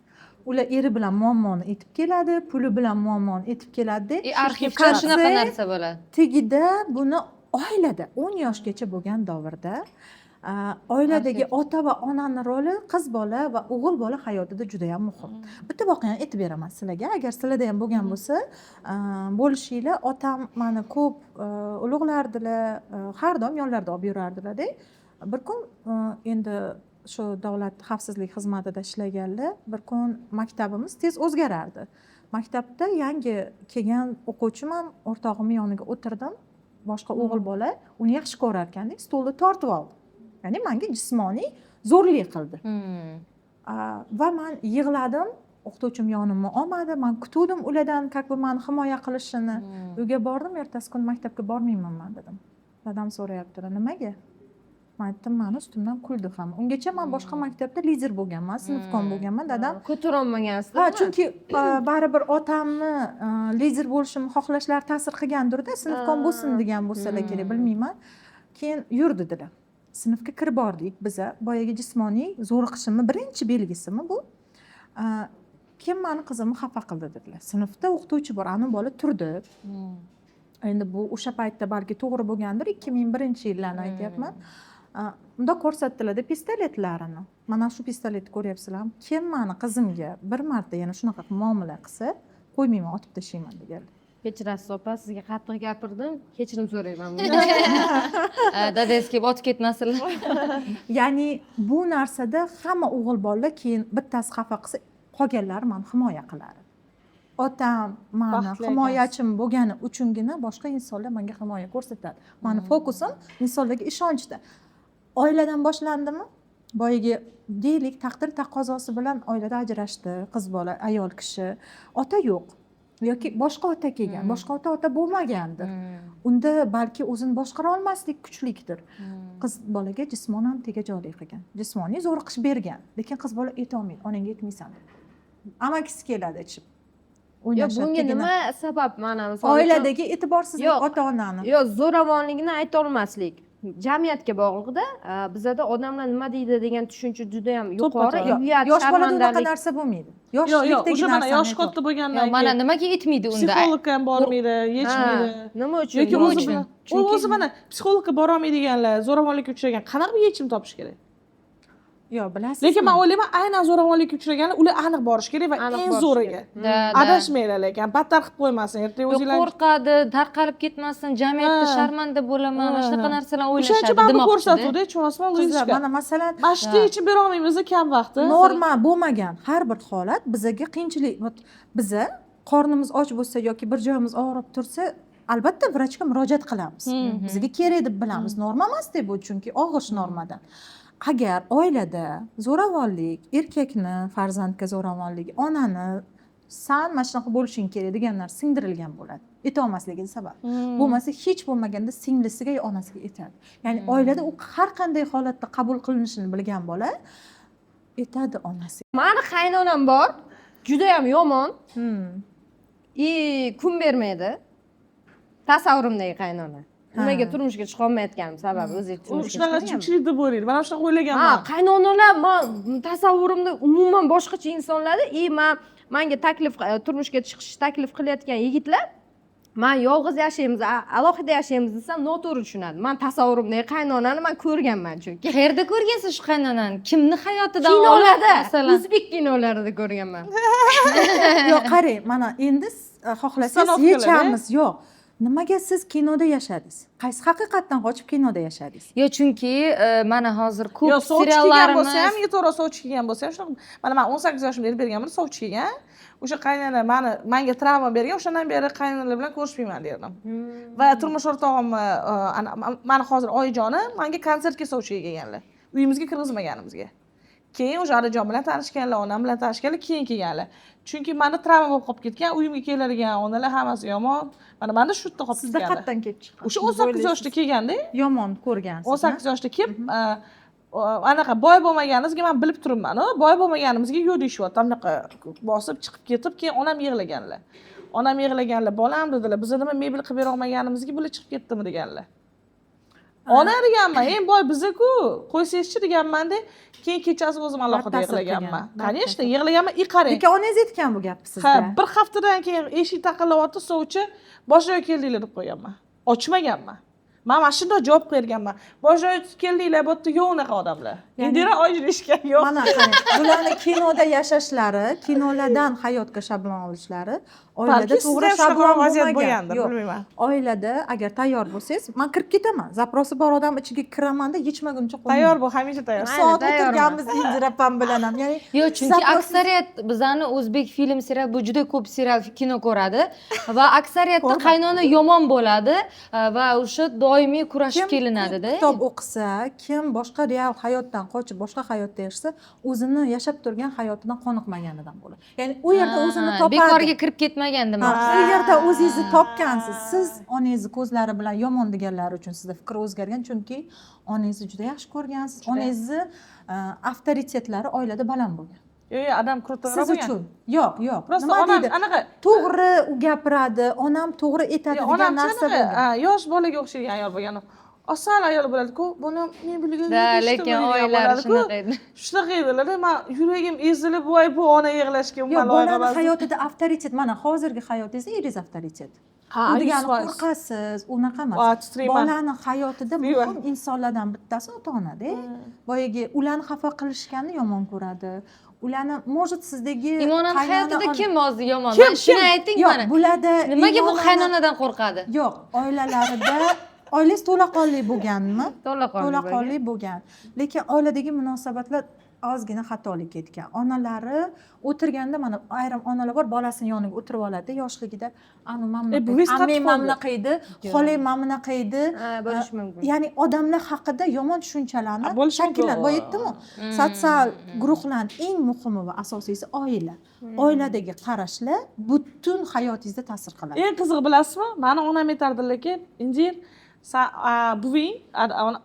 Ular eri bilan muammoni aytib keladi, puli bilan muammoni aytib keladi. Arxivda shunaqa narsa bo'ladi. Tegida buni oilada 10 yoshgacha bo'lgan davrda oiladagi ota va onani roli qiz bola va o'g'il bola hayotida juda ham muhim. Bitta voqeani aytib beraman sizlarga. Agar sizlarda ham bo'lgan bo'lsa, bo'lishinglar. Otam meni ko'p ulug'lardilar, har doim yonlarida olib yurardilar-da. Bir kun endi shu davlat xavfsizlik xizmatida ishlaganlar, bir kun maktabimiz tez o'zgarardi. Maktabda yangi kelgan o'quvchiman, o'rtog'imning yoniga o'tirdim. Boshqa o'g'il bola uni yaxshi ko'rar ekanda, stolni tortib oldi. Ya'ni menga jismoniy zo'rlik qildi. Va men yig'ladim. O'qituvchim yonimga olmadi. Men kutuvdim ulardan, как бы meni himoya qilishini. Uyga bordim, ertasi kun maktabga bormayman men dedim. Dadam so'rayaptilar, nimaga? Men aytdim, meni ustimdan kuldi ham. Ungacha men boshqa maktabda lider bo'lganman, sinfkom bo'lganman. Dadam ko'tarolmagansiz. Ha, chunki baribir otamni lider bo'lishimni xohlashlari ta'sir qilgandir-da, sinfkom bo'lsin degan bo'lsalar kerak, bilmayman. Keyin yur dedilar. Sinfga kirib bordik. Biza boyagi jismoniy zo'riqishimni birinchi belgisimi bu. Kim meni qizimni xafa qildi dedilar. Sinfda o'qituvchi bor, ani bola turdi. Endi bu o'sha paytda balki to'g'ri bo'lgandir, 2001-yillarni aytyapman. Unda ko'rsatdilarda pistoletlarini. Mana shu pistoletni ko'ryapsizlarmi? Kim meni qizimga bir marta yana shunaqa muomala qilsa, qo'ymayman, otib tashlayman deganlar. Kechirasiz opa, sizga qattiq gapirdim. Kechirim so'rayman. Dadangiz kelib otib ketmasinlar. Ya'ni bu narsada hamma o'g'il bolalar keyin bittasi xafa qilsa, qolganlari meni himoya qiladi. Otam meni himoyachim bo'lgani uchungina boshqa insonlar menga himoya ko'rsatadi. Meni fokusim insonlarga ishonchda. Oiladan boshlandimi? Boyagi deylik taqdir taqozosi bilan oilada ajrashdi, qiz bola, ayol kishi, ota yo'q. Yoki boshqa ota kelgan, boshqa ota bo'lmagandir. Unda balki o'zini boshqara olmaslik kuchlikdir. Qiz bolaga jismonan tegajog'lik qilgan, jismoniy zo'riqish bergan, lekin qiz bola aytolmaydi, onangga aytmaysan. Amakisi keladi ichib. Yo'q, bunga nima sabab? Mana misol oiladagi e'tiborsizlik ota-onani. Yo'q, zo'ravonlikni ayta olmaslik. Jamiyatga bog'liqda, bizada odamlar nima deydi degan tushuncha juda ham yuqori. Yosh bolada unaqa narsa bo'lmaydi. Yoshlikdagi o'sha mana yosh katta bo'lgandan keyin mana nimaga aytmaydi unda? Psixologga ham bormaydi, yechmaydi. Nima uchun? Yoki o'zi mana psixologga bora olmaydiganlar, zo'ravonlikka uchragan qanaqa bir yechim topish kerak? Yo'q, bilasiz. Lekin men o'ylayman, aynan zo'ravonlikka uchraganlar ular aniq borish kerak va eng zo'riga. Adashmaylar, lekin battar qilib qo'ymasin, ertaga o'zinglar qo'rqadi, tarqalib ketmasin, jamiyatda sharmanda bo'laman, mana shunaqa narsalar o'ylashadi. O'shancha mana ko'rsatuvda, tushunasizmi, Qizlar, mana masalan, mashqqa yechib bera olmaymiz kam vaqtda. Norma bo'lmagan har bir holat bizaga qiyinchilik. Biza qornimiz och bo'lsa yoki bir joyimiz og'rib tursa, albatta vrachga murojaat qilamiz. Bizga kerak deb bilamiz. Norma emas-da bu, chunki og'ish normadan. Agar oilada zo'ravonlik, erkakni farzandga zo'ravonlik, onani san mana shunaqa bo'lishing kerak degan narsa singdirilgan bo'ladi. Eta olmasligining sababi. Bo'lmasa hech bo'lmaganda singlisiga yo onasiga etadi. Ya'ni oilada u har qanday holatda qabul qilinishini bilgan bola etadi onasiga. Meni qaynonam bor, juda ham yomon. Kun bermaydi. Tasavvurimdagi qaynona. Nimaga turmushga chiqa olmayotganim sababi o'zingiz turmushga shunaqa chuchlik deb o'ylaydi. Men shunaqa o'ylaganman. Ha, qaynonalar men tasavvurimda umuman boshqacha insonlar. Menga turmushga chiqish taklif qilayotgan yigitlar, men yolg'iz yashaymiz, alohida yashaymiz desam, noto'g'ri tushunadi. Men tasavvurimdagi qaynonani men ko'rganman chunki. Qayerda ko'rgansiz shu qaynonani? Kimni hayotidan kinolarda, masalan? o'zbek kinolarida ko'rganman. Yo'q, qarang, mana endi xohlasangiz yechamiz. Yo'q. Nimaga siz kinoda yashadingiz? Qaysi haqiqatdan qochib kinoda yashadingiz? Yo, chunki mana hozir ko'p seriallarimiz seriallarimiz ham yetora sovchi kelgan bo'lsa ham shunaqa. Mana men 18 yoshimda erib berganman, sovchi kelgan. O'sha qaynona menga travma bergan, o'shandan beri qaynonalar bilan ko'rishmayman derdim. Va turmush o'rtog'im meni hozir oyijoni menga konsertga sovchi kelganlar. Uyimizga kirgizmaganimizga. Keyin o'sha Arajon bilan tanishganlar, onam bilan tanishganlar, keyin kelganlar. Chunki meni travma bo'lib qolib ketgan, uyimga keladigan onalar hammasi yomon. Mana menda shu yerda qolib ketgan. Sizda qayerdan kelib chiqqan? O'sha 18 yoshda kelganda, yomon ko'rgansiz. 18 yoshda kelib, anaqa boy bo'lmaganimizga men bilib turibman. Boy bo'lmaganimizga yo'q deyishyapti. Anaqa bosib chiqib ketib, keyin onam yig'laganlar. Onam yig'laganlar, bolam dedilar, biz nima mebel qilib bera olmaganimizga bular chiqib ketdimi deganlar. Ona deganman, eng boy biza-ku, qo'ysangizchi deganman-da, keyin kechasi o'zim alohida yig'laganman. Конечно, yig'laganman, qarang. Lekin onangiz aytgan bu gapni sizga. Ha, bir haftadan keyin eshik taqillayotdi, sovchi boshiga keldinglar deb qo'yganman. Ochmaganman. Men mana shunday javob berganman. Boshqa keldinglar, bu yerda yo'q unaqa odamlar. Indira ajrashgan yo'q. mana qarang, bularni kinoda yashashlari, kinolardan hayotga shablon olishlari, oilada Balki to'g'ri sizda shablon shunaqa vaziyat bo'lmagan. bo'lgandir, Yo'q. bilmayman. Oilada agar tayyor bo'lsangiz, men kirib ketaman. Zaprosi bor odam ichiga kiraman-da, yechmaguncha qo'ymayman. Tayyor bo'l, hamisha tayyor. Mayli, Soat tayyorman. o'tirganmiz Indira pam bilan ham. Ya'ni Yo'q, chunki zaprosiz- aksariyat bizani o'zbek film serial bu juda ko'p serial kino ko'radi va aksariyatda qaynona yomon bo'ladi va o'sha doimiy kurashib kelinadi-da. kitob o'qisa, kim boshqa real hayotdan qochib boshqa hayotda yashasa, o'zini yashab turgan hayotidan qoniqmaganidan bo'ladi. Ya'ni u yerda o'zini topadi. Bekorga kirib ketmagan Ha, demoqchi. u yerda o'zingizni topgansiz. Siz onangizni ko'zlari bilan yomon deganlari uchun sizda fikr o'zgargan, chunki onangizni juda yaxshi ko'rgansiz. Onangizni avtoritetlari oilada baland bo'lgan. Yo'q, adam kruto'g'ri Siz bo'lgan. uchun. Yo'q, yo'q. Prosta Nima onam deydi? anaqa To'g'ri u gapiradi, onam to'g'ri aytadi degan onam narsa bo'lgan. yosh bolaga o'xshagan ayol bo'lgan. Osal ayol bo'ladi-ku, buni men bilgan Da, lekin oilalari shunaqa edi. Shunaqa edilar. Men yuragim ezilib, voy bu ona yig'lashga Yo'q, umuman bolani loyiqa. hayotida avtoritet, mana hozirgi hayotingizda eringiz avtoritet. Ha, U degani 100%. qo'rqasiz, unaqa emas. Titrayman. Bolani hayotida muhim insonlardan bittasi ota-onada. Boyagi ularni xafa qilishganni yomon ko'radi. Ularni может sizdagi Imonani qaynona hayotida on- kim o'zi yomon? Kim, Shuni kim? ayting Yo'q, mana. bularda Nimaga bu Imonani- qaynonadan qo'rqadi? Yo'q, oilalarida oilangiz to'laqonli bo'lganmi? To'laqonli To'laqonli bo'lgan. Lekin oiladagi munosabatlar ozgina xatolik ketgan. Onalari o'tirganda mana ayrim onalar bor, bolasini yoniga o'tirib oladi yoshligida. Anu mamna buvingiz qattiq ammang qoldi. mamna qiydi, xolang mamna qiydi. Ha, bo'lishi mumkin. Ya'ni odamlar haqida yomon tushunchalarni Ha, bo'lishi mumkin. shakllan. Boya aytdim-ku, sotsial guruhlarning eng muhimi va asosiysi oila. Oiladagi qarashlar butun hayotingizga ta'sir qiladi. Eng qizig'i bilasizmi? Mani onam aytardilar-ki, Injir, buving,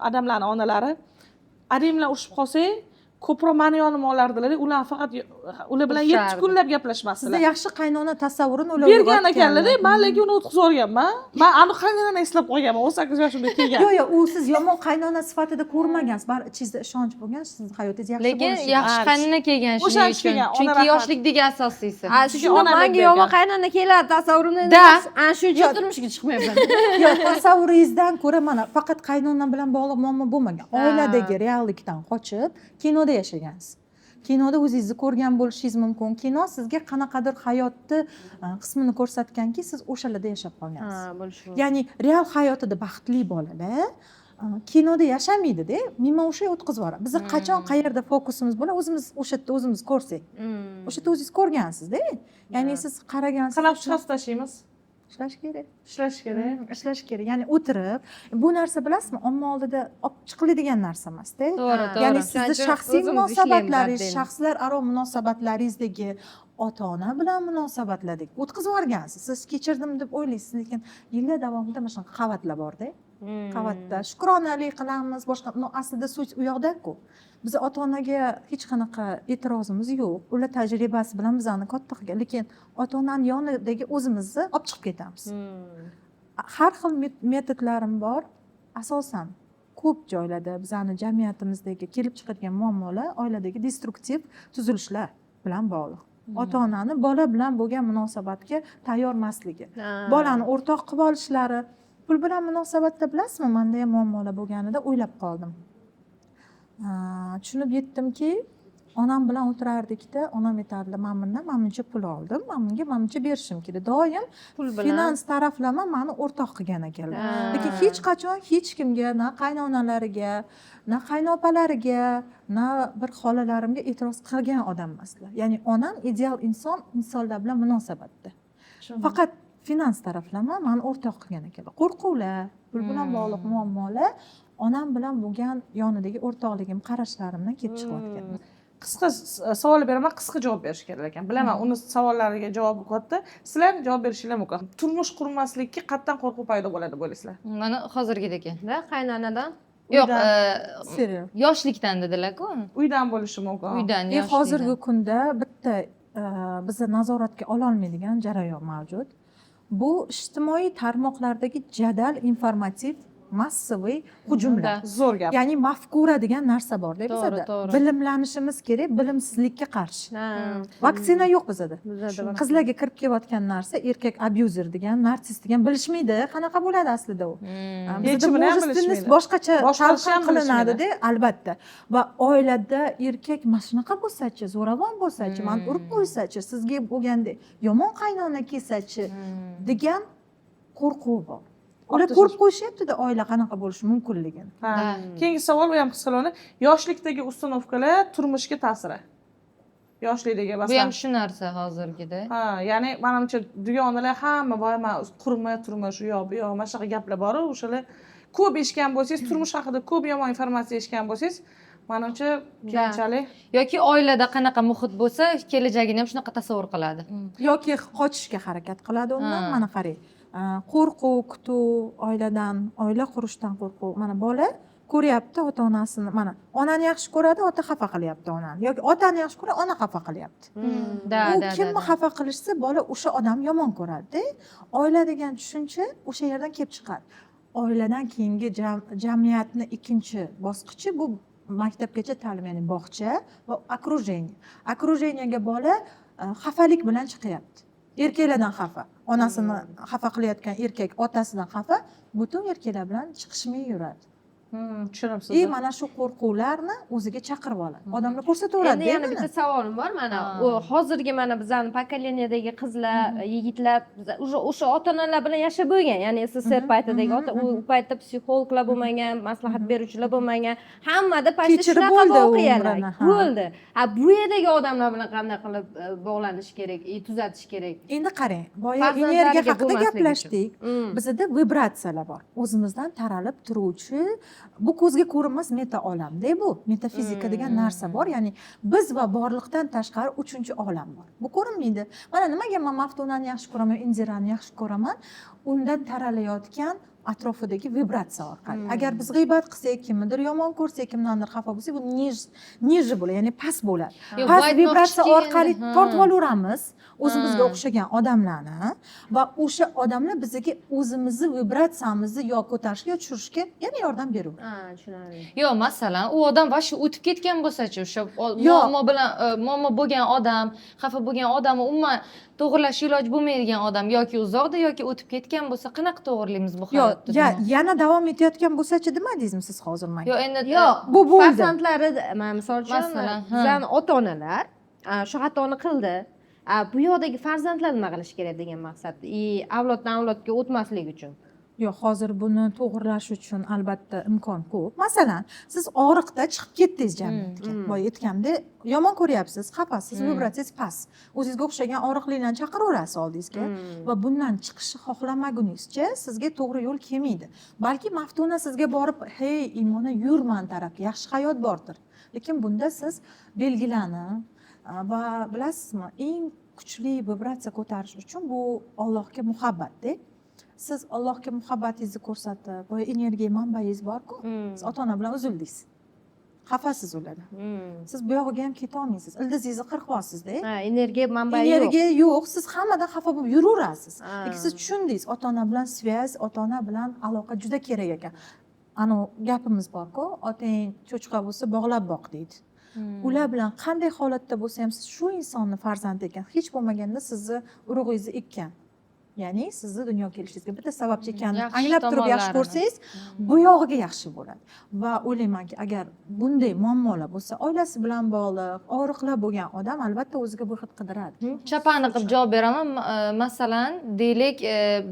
odamlarning onalari, adang bilan urushib qolsang, ko'proq mani yonimga olardilar. Ular faqat ular bilan 7 kunlab Sizda gaplashmasdilar. yaxshi qaynona tasavvurini ular Bergan ekanlar-da, men lekin uni o'tkazib yuborganman. Men aniq qaynonani eslab qo'yganman. 18 yoshimda kelgan. Yo'q, yo'q, u siz yomon qaynona sifatida ko'rmagansiz. Bari ichingizda ishonch bo'lgan, sizning hayotingiz yaxshi Lekin bo'lishi. yaxshi qaynona kelgan O'sha shuning uchun. kelgan, ona Chunki rahmat. yoshlikdagi asosiysi. Ha, Chunki shunda onam menga bergan. yomon qaynona keladi tasavvurini Da. ana shuning uchun turmushga chiqmayapman. Yo'q, tasavvuringizdan ko'ra mana faqat qaynona bilan bog'liq muammo bo'lmagan. Oiladagi reallikdan qochib, kinoda yashagansiz. Kinoda o'zingizni ko'rgan bo'lishingiz mumkin. Kino sizga qanaqadir hayotni qismini ko'rsatganki, siz o'shalarda yashab qolgansiz. Ha, bo'lishi mumkin. Ya'ni real hayotida baxtli bolalar kinoda yashamaydida, mimo o'sha o'tkazib yuboradi. Biz qachon qayerda fokusimiz bo'ladi, o'zimiz o'sha yerda o'zimiz ko'rsak. O'sha yerda o'zingiz ko'rgansiz-da. Ya'ni siz qaragansiz. Qanaq chiqasiz tashlaymiz? Ishlash kerak. Ishlash kerak. Ishlash kerak. Ya'ni o'tirib, bu narsa bilasizmi, omma oldida olib chiqiladigan narsa emas-da. To'g'ri, Ya'ni to'g'ri. sizni Shuning uchun shaxsiy o'zimiz munosabatlaringiz, ishlaymiz, shaxslar aro munosabatlaringizdagi ota-ona bilan munosabatlardagi o'tkazib yuborgansiz. Siz kechirdim deb o'ylaysiz, lekin yillar davomida mana shunaqa qavatlar bor-da. Qavatda shukronalik qilamiz, boshqa aslida sut u yoqda-ku. Biz ota-onaga hech qanaqa e'tirozimiz yo'q. Ular tajribasi bilan bizani katta qilgan, lekin ota-onaning yonidagi o'zimizni olib chiqib ketamiz. Har xil metodlarim bor. Asosan ko'p joylarda bizani jamiyatimizdagi kelib chiqadigan muammolar oiladagi destruktiv tuzilishlar bilan bog'liq. Ota-onani bola bilan bo'lgan munosabatga tayyormasligi, bolani o'rtoq qilib olishlari. Pul bilan munosabatda bilasizmi, menda ham muammolar bo'lganida o'ylab qoldim. Tushunib yetdimki, onam bilan o'tirardikda, onam aytardi, "Men bundan buncha pul oldim, men bunga buncha berishim kerak." Doim Pul bilan. finans taraflama meni o'rtoq qilgan ekanlar. Lekin hech qachon hech kimga, na qaynonalariga, na qaynopalariga, na bir xolalarimga e'tiroz qilgan odam emaslar. Ya'ni onam ideal insonlar bilan munosabatda. Faqat finans taraflama meni o'rtoq qilgan ekanlar. Qo'rquvlar, pul bilan bog'liq muammolar onam bilan bo'lgan yonidagi o'rtoqligim, qarashlarimdan kelib chiqayotgan. Qisqa savol beraman, qisqa javob berish kerak ekan. Bilaman, uni savollariga javobi katta. Sizlar javob berishinglar mumkin. Turmush qurmaslikka qatdan qo'rquv paydo bo'ladi deb o'ylaysizlar? Mana hozirgidek. Da, qaynonadan. Yo'q, Serial. yoshlikdan dedilar-ku. Uydan bo'lishi mumkin. Uydan, Hozirgi kunda bitta bizni nazoratga ola olmaydigan jarayon mavjud. Bu ijtimoiy tarmoqlardagi jadal informativ massiviy hujumlar. Zo'r gap. ya'ni mafkura degan narsa borda bizada. to'g'ri. Bilimlanishimiz kerak, bilimsizlikka qarshi. Ha, Vaksina yo'q bizada. bizada bor. Qizlarga kirib kelayotgan narsa erkak abyuzer degan, narsist degan bilishmaydi. Qanaqa bo'ladi aslida u? Bizada Yechimini ham mujistingiz bilishmaydi. boshqacha Boshqarishi ham talqin qilinadi bilishmaydi. albatta. Va oilada erkak mana shunaqa bo'lsa-chi, zo'ravon bo'lsa-chi, mani urib qo'ysa-chi, sizga bo'lgandek yomon qaynona kelsa-chi degan qo'rquv bor. Ular Ortiq ko'rib qo'yishyapti-da oila qanaqa bo'lishi mumkinligini. Ha. Da. Keyingi savol bu ham his-qilovni. Yoshlikdagi ustunovkalar turmushga ta'siri. Yoshlikdagi bu ham masalan. shu narsa hozirgida. Ha, ya'ni menimcha dugonalar hamma voy men qurma turmush u yoq bu yoq mana shunaqa gaplar bor. O'shalar ko'p eshitgan bo'lsangiz, turmush haqida ko'p yomon informatsiya eshitgan bo'lsangiz, menimcha keyinchalik Yoki oilada qanaqa muhit bo'lsa, kelajagini ham shunaqa tasavvur qiladi. Yoki qochishga harakat qiladi undan. Ha. Mana qarang. Qo'rquv, kutuv, oiladan, oila qurishdan qo'rquv. Mana bola ko'ryapti ota-onasini, mana onani yaxshi ko'radi, ota xafa qilyapti onani. Yoki otani yaxshi ko'radi, ona xafa qilyapti. Da, U da, kimni da. xafa qilishsa, bola o'sha odam yomon ko'radi. Oila degan tushuncha o'sha yerdan kelib chiqadi. Oiladan keyingi jamiyatni ikkinchi bosqichi bu maktabgacha ta'lim, ya'ni bog'cha va окружение. Окружениyaga bola xafalik bilan chiqyapti. Erkaklardan xafa, onasini xafa qilayotgan erkak otasidan xafa, butun erkaklar bilan chiqishmay yuradi. tushunib И sizni. mana shu qo'rquvlarni o'ziga chaqirib oladi. Odamlar Endi ko'rsataveradi. yana bitta savolim bor mana. U hozirgi mana bizani pokoleniyadagi qizlar, yigitlar уже o'sha ota-onalar bilan yashab bo'lgan. Ya'ni SSR paytidagi u paytda psixologlar bo'lmagan, maslahat beruvchilar bo'lmagan. Hammada paytda Kechirib shunaqa bo'ldi u voqealar umrini, ha. bo'ldi. Bu yerdagi odamlar bilan qanday qilib bog'lanish kerak, tuzatish kerak? Endi qarang, boya Farzandlariga energiya haqida bo'lmasligi gaplashdik. Bizda vibratsiyalar bor. O'zimizdan taralib turuvchi, bu ko'zga ko'rinmas meta olamda bu. Metafizika degan narsa bor. Ya'ni biz va borliqdan tashqari uchinchi olam bor. Bu ko'rinmaydi. Mana nimaga men Maftunani yaxshi ko'raman, Inzirani yaxshi ko'raman? Undan taralayotgan atrofidagi vibratsiya orqali. Agar biz g'iybat qilsak, kimnidir yomon ko'rsak, kimdandir xafa bo'lsak, bu niже bo'ladi, ya'ni past bo'ladi. Yo'q, Past bu vibratsiya aytmoqchiki orqali endi, ha. tortib olaveramiz o'zimizga Ha. o'xshagan odamlarni va o'sha odamlar bizga o'zimizni vibratsiyamizni yo ko'tarishga yo tushirishga yana yordam beradi. Ha, tushunarli. Yo'q, masalan, u odam va shu o'tib ketgan bo'lsa-chi, o'sha Yo'q. muammo bilan muammo bo'lgan odam, xafa bo'lgan odam, umuman to'g'irlash iloji bo'lmaydigan odam yoki uzoqda yoki o'tib ketgan bo'lsa, qanaqa to'g'irlaymiz bu Yo'q, hayotni? yana davom etayotgan bo'lsa-chi demadingizmi siz hozir menga? Yo'q, endi Yo'q, Bu bo'ldi. farzandlari mana misol uchun Masalan, ha. bizani ota-onalar shu xatoni qildi. Bu yoqdagi farzandlar nima qilish kerak degan maqsadda. Avloddan avlodga o'tmaslik uchun. Yo'q, hozir buni to'g'irlash uchun albatta imkon ko'p. Masalan, siz og'riqda chiqib ketdingiz jamiyatga. Boya aytgandek, yomon ko'ryapsiz, xafasiz, vibratsiyasi past. O'zingizga o'xshagan og'riqliklarni chaqiraverasiz oldingizga va bundan chiqishni xohlamaguningizcha sizga to'g'ri yo'l kelmaydi. Balki Maftuna sizga borib, "Hey, Imona, yurman tarafga, yaxshi hayot bordir." Lekin bunda siz belgilarni va bilasizmi, eng kuchli vibratsiya ko'tarish uchun bu Allohga muhabbatda. Siz Allohga muhabbatingizni ko'rsatib, boya energiya manbaingiz bor-ku, siz ota-ona bilan uzildingiz. Xafasiz ulardan. Siz bu yog'iga ham keta olmaysiz. Ildizingizni qirib olsizda. Ha, energiya manbai yo'q. Energiya yo'q, siz hammadan xafa bo'lib yuraverasiz. Ha. Lekin siz tushundingiz, ota-ona bilan svязь, ota-ona bilan aloqa juda kerak ekan. Ana gapimiz bor-ku, otang cho'chqa bo'lsa bog'lab boq deydi. Ular bilan qanday holatda bo'lsa ham siz shu insonni farzandi ekan, hech bo'lmaganda sizni urug'ingizni ekkan. Ya'ni sizni dunyoga kelishingizga bitta sababchi ekanini Yaxshi anglab turib yaxshi tomonlarini. ko'rsangiz, bu yog'iga yaxshi bo'ladi. Va o'ylaymanki, agar bunday muammolar bo'lsa, oilasi bilan bog'liq, og'riqlar bo'lgan odam albatta o'ziga bir xil qidiradi. chapani qilib javob beraman. Masalan, deylik,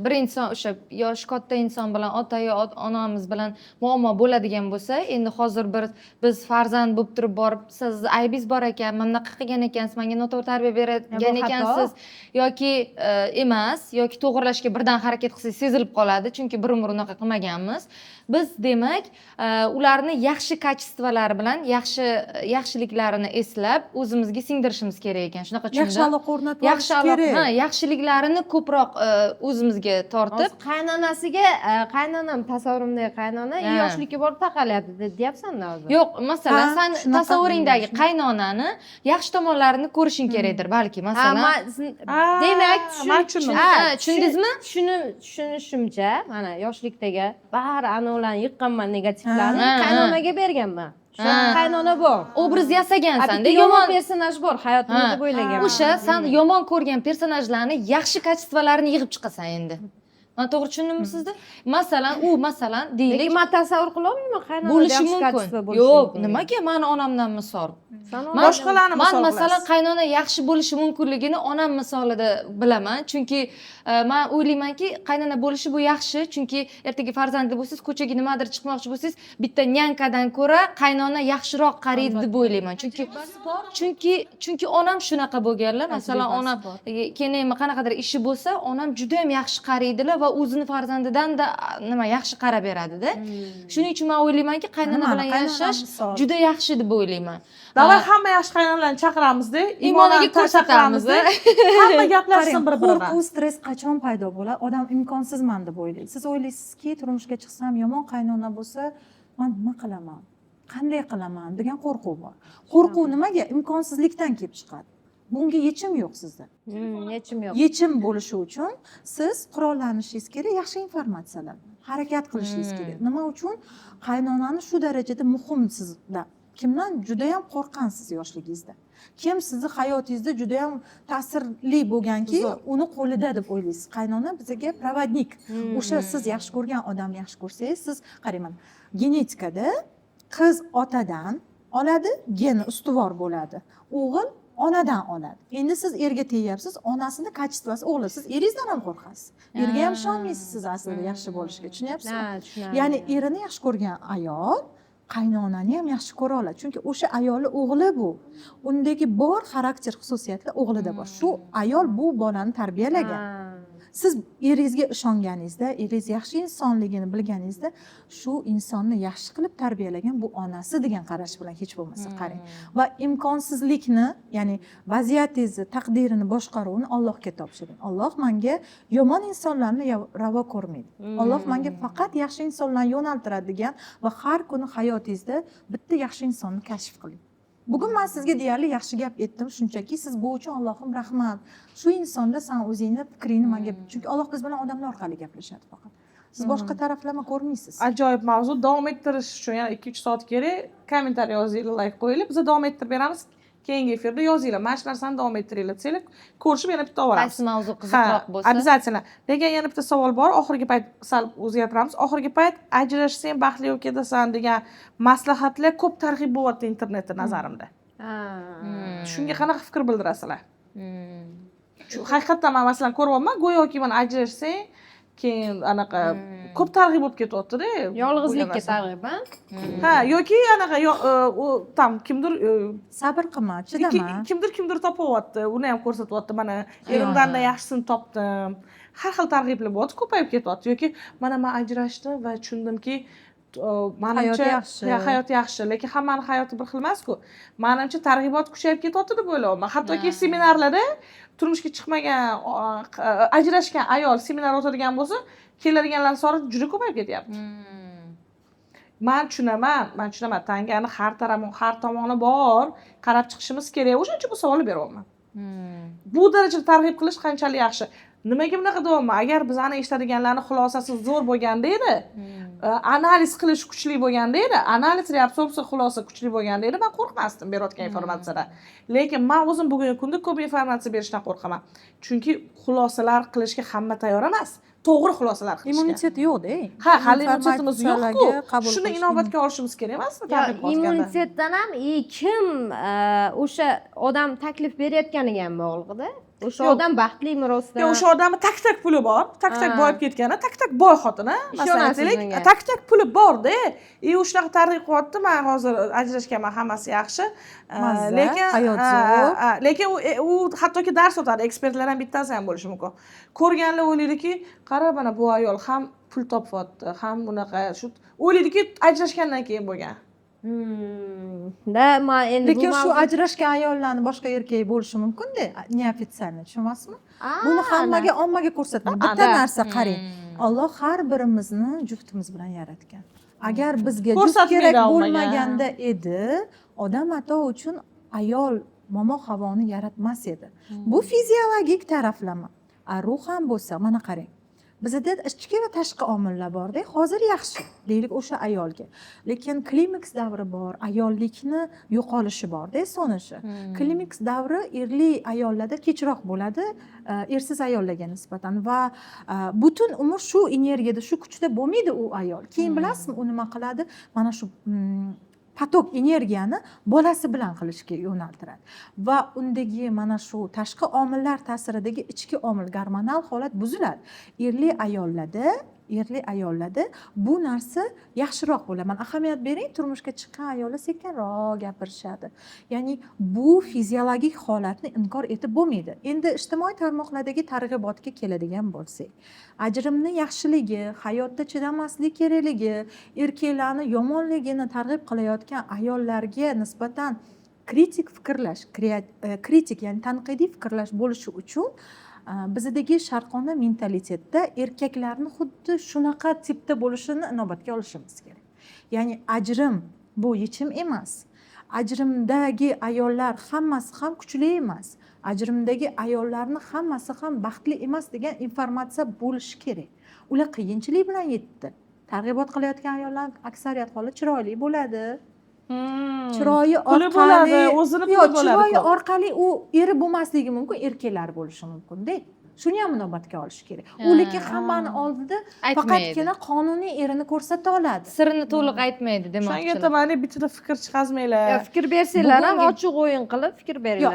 bir inson o'sha yoshi katta inson bilan ota yo onamiz bilan muammo bo'ladigan bo'lsa, endi hozir biz farzand bo'lib turib borib, siz aybingiz bor ekan, mana bunaqa qilgan ekansiz, menga noto'g'ri tarbiya bergan ekansiz yoki emas, yoki to'g'irlashga birdan harakat qilsangiz sezilib qoladi, chunki bir umr unaqa qilmaganmiz. Biz demak, ularni yaxshi kачестволari bilan yaxshiliklarini eslab o'zimizga singdirishimiz kerak ekan. Shunaqa tushundim. Yaxshi aloqa o'rnatib Yaxshi olish kerak. aloqa, yaxshiliklarini ko'proq o'zimizga tortib, Hozir qaynonasiga, qaynonam tasavvurimdagi qaynona Ha. yoshlikka borib taqalyapti deyapsan-da hozir. yo'q, masalan, Ha, sen shunaqa tasavvuringdagi bo'lishmi? qaynonani yaxshi tomonlarini ko'rishing kerakdir, balki, Ha, masalan. demak, men tushundim. tushundingizmi? Shuni tushunishimcha, mana yoshlikdagi bari anavilarni yiqqanman negativlarni Ha. qaynonaga berganman. Shu Ha. qaynona bor. Obraz yasagansanda, Yomon yomon personaj bor hayotimda deb o'ylaganman. o'sha san yomon ko'rgan personajlarni yaxshi kачестволарni yig'ib chiqasan endi. Men to'g'ri tushundimmi sizni? Masalan, deylik, Lekin men tasavvur qila olmayman qaynona bo'lishi yaxshi kачество mumkin. bo'lishi Yo'q, mumkin. nimaga mani onamdan misol? Boshqalarni misol man masalan qilasiz. qaynona yaxshi bo'lishi mumkinligini onam misolida bilaman. Chunki men o'ylaymanki, qaynona bo'lishi bu yaxshi, chunki ertaga farzandli bo'lsangiz, ko'chaga nimadir chiqmoqchi bo'lsangiz, bitta nyankadan ko'ra qaynona yaxshiroq qaraydi deb o'ylayman. Chunki onam shunaqa bo'lganlar. Masalan, onam keyin nima qanaqadir ishi bo'lsa, onam juda ham yaxshi qaraydilar va o'zini farzandidan-da nima yaxshi qarab beradi-da. Shuning uchun men o'ylaymanki, qaynona bilan yashash juda yaxshi deb o'ylayman. Davay hamma yaxshi qaynonalarni chaqiramiz-da, Imonaga ko'rsatamiz. Hamma gaplashsin bir-biridan. qo'rquv, stress qachon paydo bo'ladi? Odam imkonsizman deb o'ylaydi. Siz o'ylaysizki, turmushga chiqsam yomon qaynona bo'lsa, men nima qilaman? Qanday qilaman degan qo'rquv bor. Qo'rquv nimaga? Imkonsizlikdan kelib chiqadi. Bunga yechim yo'q sizda. Yechim yo'q. Yechim bo'lishi uchun siz qurollanishingiz kerak, yaxshi informatsiyalar, harakat qilishingiz kerak. Nima uchun? Qaynonani shu darajada muhim sizda. Kimdan juda ham qo'rqansiz yoshligingizda. Kim sizni hayotingizda juda ham ta'sirli bo'lganki, uni qo'lida deb o'ylaysiz. Qaynona bizga provodnik. O'sha siz yaxshi ko'rgan odamni yaxshi ko'rsangiz, siz qarayman, genetikada qiz otadan oladi, geni ustuvor bo'ladi. O'g'il onadan oladi. Endi siz erga tegyapsiz, onasini kачествоsi o'g'li. Siz eringizdan ham qo'rqasiz. Erga ham ishonmaysiz siz aslida yaxshi bo'lishiga. Tushunyapsizmi? Ha, tushunaman. Ya'ni erini yaxshi ko'rgan ayol qaynonani ham yaxshi ko'ra oladi. Chunki o'sha ayoli o'g'li bu. Undagi bor xarakter xususiyatlar o'g'lida bor. Shu ayol bu bolani tarbiyalagan. Siz eringizga ishonganingizda, eringiz yaxshi insonligini bilganingizda, shu insonni yaxshi qilib tarbiyalagan bu onasi degan qarash bilan hech bo'lmasa qarang. Va imkonsizlikni, ya'ni vaziyatingizni, taqdirini boshqaruvini Allohga topshiring. Alloh menga yomon insonlarni ravo ko'rmaydi. Alloh menga faqat yaxshi insonlarni yo'naltiradi degan va har kuni hayotingizda bitta yaxshi insonni kashf qiling. Bugun men sizga deyarli yaxshi gap aytdim, shunchaki siz bu uchun Allohim rahmat. Shu insonda sen o'zingni fikringni menga, chunki Alloh biz bilan odamlar orqali gaplashadi faqat. Siz boshqa taraflama ko'rmaysiz. Ajoyib mavzu. Davom ettirish uchun yana 2-3 soat kerak. Kommentariy yozinglar, like qo'yinglar. Biz davom ettirib beramiz. Keyingi efirda yozinglar. Mana shu narsani davom ettiringlar desanglar, ko'rishib yana bitta olamiz. Qaysi mavzu qiziqroq bo'lsa. Обязательно. Lekin yana bitta savol bor. Oxirgi payt sal o'zgartiramiz. Oxirgi payt ajrashsang baxtli ketasan degan maslahatlar ko'p targ'ib bo'lyapti internetda nazarimda. Shunga qanaqa fikr bildirasizlar? Haqiqatdan men masalan ko'ryapman, go'yoki men ajrashsang keyin anaqa ko'p targ'ib bo'lib ketyapti-da. Yolg'izlikka targ'ib, ha? Ha, yoki anaqa u tam kimdir Sabr qilma, chidama. kimdir topyapti, uni ham ko'rsatyapti. Mana erimdan-da yaxshisini topdim. Har xil targ'iblar bo'lyapti, ko'payib ketyapti. Yoki mana men ajrashdim va tushundimki, menimcha hayot yaxshi, lekin hammaning hayoti bir xil emas-ku. Menimcha targ'ibot kuchayib ketyapti deb o'ylayapman. Hattoki seminarlarda turmushga chiqmagan, ajrashgan ayol seminar o'tadigan bo'lsa, keladiganlar soni juda ko'payib ketyapti. Men tushunaman, tangani har tomoni bor, qarab chiqishimiz kerak. O'shaning uchun bu savolni beryapman. Bu darajada targ'ib qilish qanchalik yaxshi? Nimaga bunaqa deyapman? Agar bizani eshitadiganlarning xulosasi zo'r bo'lganda edi, analiz qilish kuchli bo'lganda edi, analiz reabsorpsiya xulosa kuchli bo'lganda edi, men qo'rqmasdim berayotgan informatsiyadan. Lekin men o'zim bugungi kunda ko'p informatsiya berishdan qo'rqaman. Chunki xulosalar qilishga hamma tayyor emas. To'g'ri xulosalar qilishga. Immunitet yo'q-da. Ha, hali immunitetimiz yo'q-ku. Shuni inobatga olishimiz kerak emasmi? Immunitetdan ham kim o'sha odam taklif berayotganiga ham bog'liqda. O'sha odam baxtlimi rostdan? Yo'q, o'sha odamning tak puli bor, tak boyib ketgani, tak boy xotini, masalan aytaylik, tak puli bor-da. O'shunaqa targ'ib qilyapti, men hozir ajrashganman, hammasi yaxshi. Lekin hayot zo'r. Lekin u hattoki dars o'tadi, ekspertlar ham bittasi ham bo'lishi mumkin. Ko'rganlar o'ylaydiki, qara mana bu ayol ham pul topyapti, ham bunaqa shu o'ylaydiki, ajrashgandan keyin bo'lgan. Lekin shu ajrashgan ayollarni boshqa erkak bo'lishi mumkin-da, neofitsialniy, tushunasizmi? Buni hammaga ommaga ko'rsatmang. Bitta narsa qarang. Alloh har birimizni juftimiz bilan yaratgan. Agar bizga juft kerak bo'lmaganda edi, odam mato uchun ayol momo havoni yaratmas edi. Bu fiziologik taraflama. ruhan bo'lsa mana qarang, bizda ichki va tashqi omillar borda. Hozir yaxshi deylik o'sha ayolga, lekin klimaks davri bor, ayollikni yo'qolishi borda, so'nishi. Klimaks davri erli ayollarda kechroq bo'ladi ersiz ayollarga nisbatan va butun umr shu energiyada, shu kuchda bo'lmaydi u ayol. Keyin bilasizmi u nima qiladi? Mana shu patok energiyani bolasi bilan qilishga yo'naltiradi va undagi mana shu tashqi omillar ta'siridagi ichki omil, gormonal holat buziladi. Erli ayollarda bu narsa yaxshiroq bo'ladi. Mana ahamiyat bering, turmushga chiqqan ayollar sekinroq gapirishadi. Ya'ni bu fiziologik holatni inkor etib bo'lmaydi. Endi ijtimoiy tarmoqlardagi targ'ibotga keladigan bo'lsak, ajrimni yaxshiligi, hayotda chidamaslik kerakligi, erkaklarni yomonligini targ'ib qilayotgan ayollarga nisbatan kritik fikrlash, kritik ya'ni tanqidiy fikrlash bo'lishi uchun bizdagi sharqona mentalitetda erkaklarni xuddi shunaqa tipda bo'lishini inobatga olishimiz kerak. Ya'ni ajrim bu yechim emas. Ajrimdagi ayollar hammasi ham kuchli emas. Ajrimdagi ayollarni hammasi ham baxtli emas degan informatsiya bo'lishi kerak. Ular qiyinchilik bilan yetdi. Targ'ibot qilayotgan ayollar aksariyat holda chiroyli bo'ladi. Chiroyi orqali o'zini chiroyi orqali u eri bo'lmasligi mumkin, erkaklar bo'lishi mumkin-da. Shuni ham inobatga olish kerak. U lekin hammani oldida faqatgina qonuniy erini ko'rsata oladi. Sirini to'liq aytmaydi demoqchilar. Shunga aytaman, bitta fikr chiqazmanglar. Fikr bersanglar ham ochiq o'yin qilib fikr beringlar.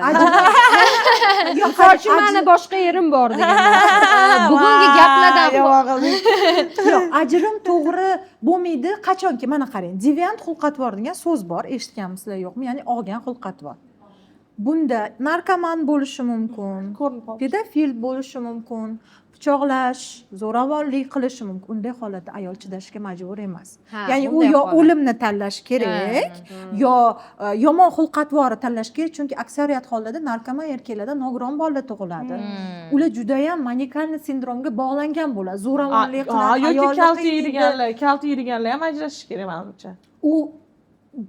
Yo'q, Misol uchun meni boshqa yerim bor degan. Bugungi gaplardan yo'q, ajrim to'g'ri bo'lmaydi. Qachonki mana qarang, deviant xulq-atvor degan so'z bor, eshitganmisizlar yo'qmi? Ya'ni olgan xulq-atvor. Bunda narkoman bo'lishi mumkin, pedofil bo'lishi mumkin, pichoqlash, zo'ravonlik qilishi mumkin. Unday holatda ayol chidashga majbur emas. Ya'ni u yo o'limni tanlash kerak, yo yomon xulq-atvorni tanlash kerak, chunki aksariyat hollarda narkoman erkaklarda nogiron bolalar tug'iladi. Ular juda ham manikalniy sindromga bog'langan bo'ladi. Zo'ravonlik qiladi, yoki kalti yeydiganlar ham ajrashish kerak menimcha. U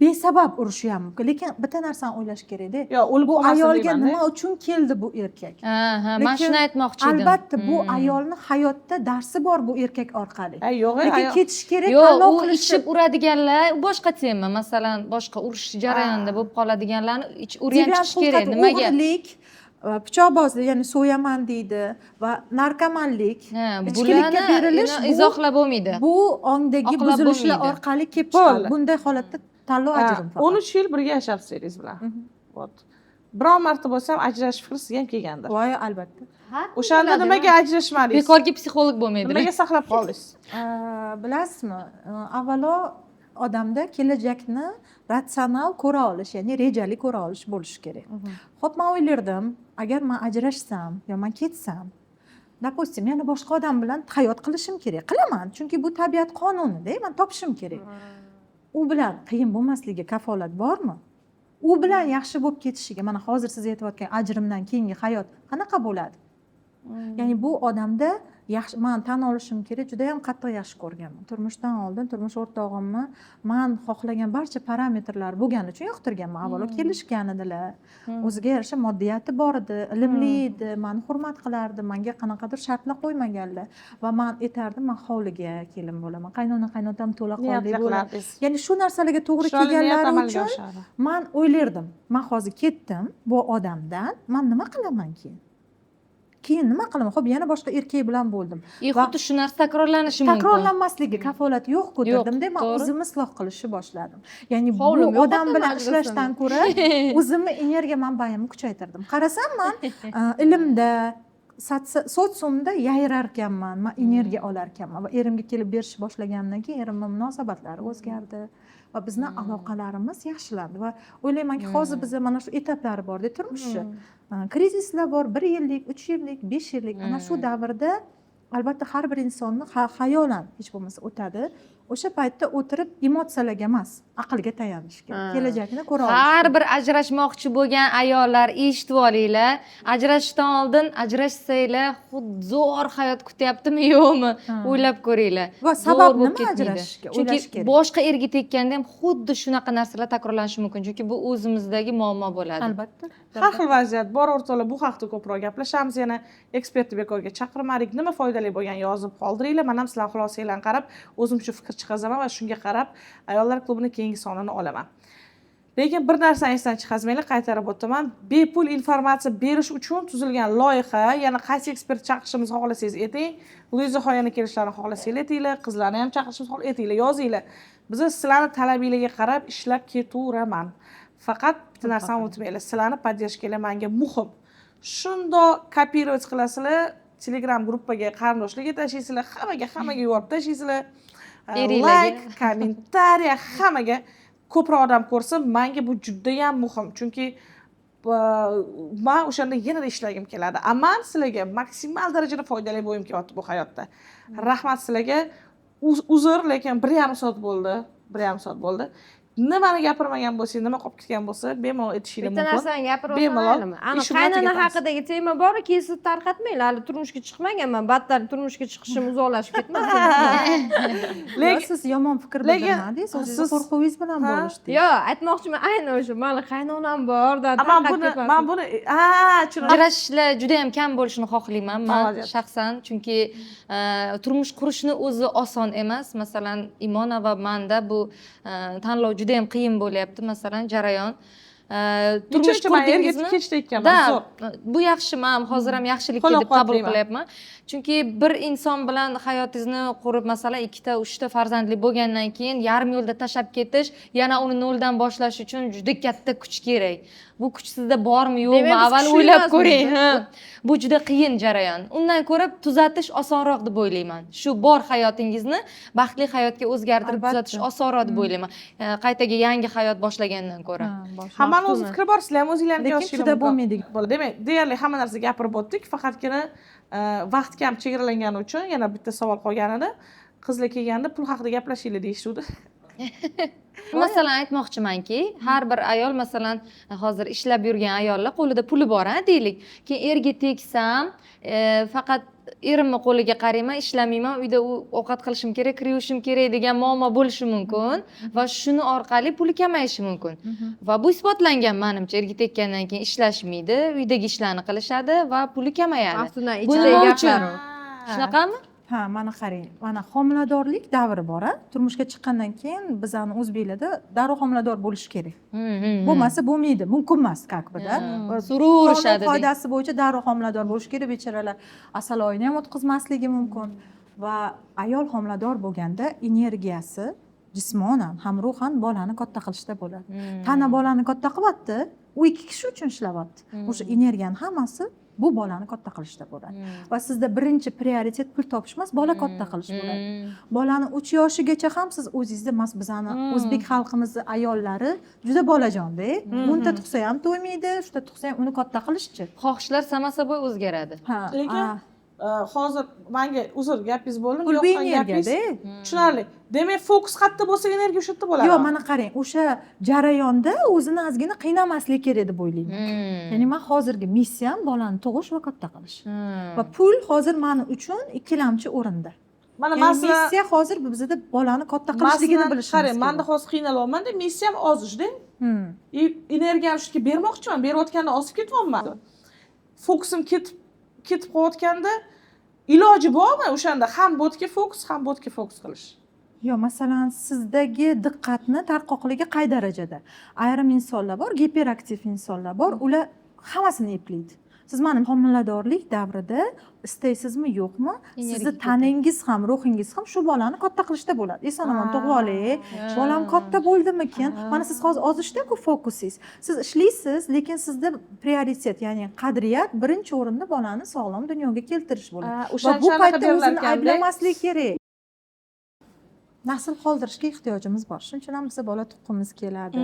besabab urishi ham mumkin, lekin bitta narsani o'ylash kerak-da. Bu ayolga nima uchun keldi bu erkak? Men shuni aytmoqchi edim. Albatta bu ayolni hayotda darsi bor bu erkak orqali. Yo'q, lekin ketish kerak, tanlov qilish. Ichib uradiganlar boshqa tema, masalan, boshqa urush jarayonida bo'lib qoladiganlarni o'rganish kerak. Nimaga? O'g'irlik, pichoqbozlik, ya'ni so'yaman deydi va narkomanlik, ichkilikka berilish izohlab bo'lmaydi. Bu ongdagi buzilishlar orqali kelib chiqadi. Bunday holatda tanlov ajrim faqat. 13 yil birga yashayapsiz bilan. Biror marta bo'lsa ham ajrashish fikri sizga ham kelgandir. Voy, albatta. O'shanda nimaga ajrashmadingiz? Bekorga psixolog bo'lmaydi. Nimaga saqlab qoldingiz? Bilasizmi, avvalo odamda kelajakni ratsional ko'ra olish, ya'ni rejali ko'ra olish bo'lishi kerak. Xo'p, men o'ylardim, agar men ajrashsam yo men ketsam, допустим, yana boshqa odam bilan hayot qilishim kerak. Qilaman, chunki bu tabiat qonuni-da, men topishim kerak. U bilan qiyin bo'lmasligiga kafolat bormi? U bilan yaxshi bo'lib ketishiga, mana hozir siz aytayotgan ajrimdan keyingi hayot qanaqa bo'ladi? Ya'ni bu odamda yaxshi, men tan olishim kerak, juda ham qattiq yaxshi ko'rganman. Turmushdan oldin turmush o'rtog'imni men xohlagan barcha parametrlar bo'lgani uchun yoqtirganman. Avvalo kelishgan edilar. O'ziga yarasha moddiyati bor edi, ilmli edi, meni hurmat qilardi, menga qanaqadir shartlar qo'ymaganlar va men aytardim, men hovliga kelin bo'laman. Qaynotam to'la qoldi bo'ladi. Ya'ni shu narsalarga to'g'ri kelganlari uchun men o'ylardim, men hozir ketdim bu odamdan, men nima qilaman keyin nima qilaman? Xo'p, yana boshqa erkak bilan bo'ldim. Xuddi shu narsa takrorlanishi mumkin. Takrorlanmasligi kafolati yo'q-ku dedim-da, men o'zimni isloh qilishni boshladim. Ya'ni bu odam bilan ishlashdan ko'ra o'zimni energiya manbayimni kuchaytirdim. Qarasam, men ilmda, sotsiumda yayrar ekanman, men energiya olar ekanman va erimga kelib berish boshlagandan keyin erimning munosabatlari o'zgardi va bizning aloqalarimiz yaxshilandi va o'ylaymanki, hozir bizda mana shu etaplari bor-da turmushni. Krizislar bor, 1 yillik, 3 yillik, 5 yillik. Ana shu davrda albatta har bir insonni xayolan hech bo'lmasa o'tadi. o'sha paytda o'tirib emotsiyalarga emas aqlga tayanishga kelajakni ko'ra har olishga. bir ajrashmoqchi bo'lgan ayollar eshitib olinglar, ajrashishdan oldin ajrashsanglar xuddi zo'r hayot kutyaptimi yo'qmi o'ylab ko'ringlar. Va Zo'r sabab bo'lib nima ketmaydi. ajrashishga o'ylash Chunki kerak. boshqa erga tekkanda ham xuddi shunaqa narsalar takrorlanishi mumkin, chunki bu o'zimizdagi muammo bo'ladi. Albatta. har xil vaziyat bor, o'rtoqlar. Bu haqda ko'proq gaplashamiz. Yana ekspertni bekorga chaqirmadik. Nima foydali bo'lgan yozib qoldiringlar. Men ham sizlar xulosanglarni qarab, o'zim shu fikr chiqazaman va shunga qarab ayollar klubini keyingi sonini olaman. Lekin bir narsani esdan chiqazmanglar, qaytarib o'taman. Bepul informatsiya berish uchun tuzilgan loyiha, yana qaysi ekspert chaqirishimizni xohlasangiz ayting. Luiza Xoyani kelishlarini xohlasangiz aytinglar, qizlarni ham chaqirishimizni xohlasangiz aytinglar, yozinglar. Biz sizlarning talabingizga qarab ishlab ketaveraman. Faqat bitta narsani unutmanglar, sizlarni podдержкалар menga muhim. Shundoq kopировать qilasizlar, Telegram gruppaga qarindoshlarga tashlaysizlar, hammaga yuborib tashlaysizlar. Like, kommentariya, hammaga ko'proq odam ko'rsin, menga bu juda ham muhim. Chunki men o'shanda yanada ishlagim keladi. Aman sizlarga maksimal darajada foydali bo'lgim kelyapti bu hayotda. Rahmat sizlarga. Uzr, lekin 1,5 soat bo'ldi. 1,5 soat bo'ldi. Nimani gapirmagan bo'lsangiz, nima qolib ketgan bo'lsa, bemalol aytishinglar bitta mumkin. narsani gapirib Bemalol o'tmaymanmi? Ana ishimni qaynona tugatamiz. haqidagi tema bor, keyin siz tarqatmanglar. Hali turmushga chiqmaganman, battar turmushga chiqishim uzoqlashib ketmasin. Lekin siz yomon fikr lekin bildirmadingiz, o'zingiz siz- qo'rquvingiz bilan bo'lishdingiz. Yo, aytmoqchiman, aynan o'sha. Mani qaynonam bor, Men buni tushundim. Ajrashishlar juda ham kam bo'lishini xohlayman men Молодец. shaxsan, chunki turmush qurishni o'zi oson emas. Masalan, Imona va menda bu tanlov juda ham qiyin bo'lyapti, masalan, jarayon. Turmush qurdingizmi? Kechda ekkanman, zo'r. Bu yaxshi, men hozir ham yaxshilikka deb qabul Qo'llab-quvvatlayman. qilyapman. Chunki bir inson bilan hayotingizni qurib, masalan, 2-3 ta farzandli bo'lgandan keyin yarim yo'lda tashlab ketish, yana uni noldan boshlash uchun juda katta kuch kerak. Bu kuch sizda bormi, yo'qmi, Demak, biz avval kuchli o'ylab emasmiz. ko'ring. Ha. Bu juda qiyin jarayon. Undan ko'ra tuzatish osonroq deb o'ylayman. Shu bor hayotingizni baxtli hayotga o'zgartirib Albatta. tuzatish osonroq deb o'ylayman. Qaytaga yangi hayot boshlagandan ko'ra. Hammani o'z fikri bor, sizlar ham o'zinglarni Lekin yozishingiz juda mumkin. bo'lmaydi. Bo'ldi, demak, deyarli hamma narsa gapirib o'tdik, faqatgina vaqt kam chegaralangani uchun yana bitta savol qolgan edi. Qizlar kelganda pul haqida gaplashinglar deyishdi. Masalan, aytmoqchimanki, har bir ayol, masalan, hozir ishlab yurgan ayollar qo'lida puli bor, deylik. Keyin erga tegsam, faqat erimni qo'liga qarayman, ishlamayman, uyda ovqat qilishim kerak, kirishim kerak degan muammo bo'lishi mumkin va shuni orqali puli kamayishi mumkin. Va bu isbotlangan menimcha, erga tekkandan keyin ishlashmaydi, uydagi ishlarni qilishadi va puli kamayadi. Afsunan Bu ichidagi nima uchun? gaplar. Shunaqami? Ha, mana qarang. Mana homiladorlik davri bor, turmushga chiqqandan keyin bizani o'zbeklarda darrov homilador bo'lish kerak. Bo'lmasa bo'lmaydi, mumkin emas, как бы da. Sururishadi. Qoidasi bo'yicha darrov homilador bo'lish kerak, bechoralar asal oyini ham o'tkazmasligi mumkin. Va ayol homilador bo'lganda energiyasi jismonan ham ruhan bolani katta qilishda bo'ladi. Tana bolani katta qilyapti, u ikki kishi uchun ishlayapti. O'sha energiyaning hammasi bu bolani katta qilishda bo'ladi. Va sizda birinchi prioritet pul topish emas, bola katta qilish bo'ladi. Bolani 3 yoshigacha ham siz o'zingizda emas, bizani o'zbek xalqimizni ayollari juda bolajonda. O'nta tug'sa ham to'ymaydi, shunda tug'sa ham uni katta qilishchi. Xohishlar sama saboy o'zgaradi. Ha, Lekin hozir menga uzr gapingiz bo'ldi, pul yo'qdan energiyada. tushunarli. Demak, fokus qayerda bo'lsa, energiya o'sha yerda bo'ladi. Yo'q, mana qarang, o'sha jarayonda o'zini ozgina qiynamaslik kerak deb o'ylayman. Ya'ni men hozirgi missiyam bolani tug'ish va katta qilish. Va pul hozir men uchun ikkilamchi o'rinda. Mana Ya'ni masalan, missiya hozir bizda bolani katta qilishligini bilishimiz qarang, menda hozir qiynalyapman-da, missiyam ozishda. Energiyani shunga bermoqchiman, berayotganda osib ketyapman. Fokusim ketib qolayotganda iloji bormi o'shanda ham botga fokus, ham botga fokus qilish? Yo'q, masalan, sizdagi diqqatni tarqoqligi qay darajada? Ayrim insonlar bor, giperaktiv insonlar bor, ular hammasini eplaydi. Siz mana homiladorlik davrida istaysizmi, yo'qmi, sizni taningiz ham, ruhingiz ham shu bolani katta qilishda bo'ladi. Eson-omon tug'ib olay, bolam katta bo'ldimikin? Mana siz hozir ozishda-ku fokusingiz. Siz ishlaysiz, lekin sizda prioritet, ya'ni qadriyat birinchi o'rinda bolani sog'lom dunyoga keltirish bo'ladi. Va bu paytda o'zini ayblamaslik kerak. Nasl qoldirishga ehtiyojimiz bor. Shuning uchun ham biz bola tuqqimiz keladi.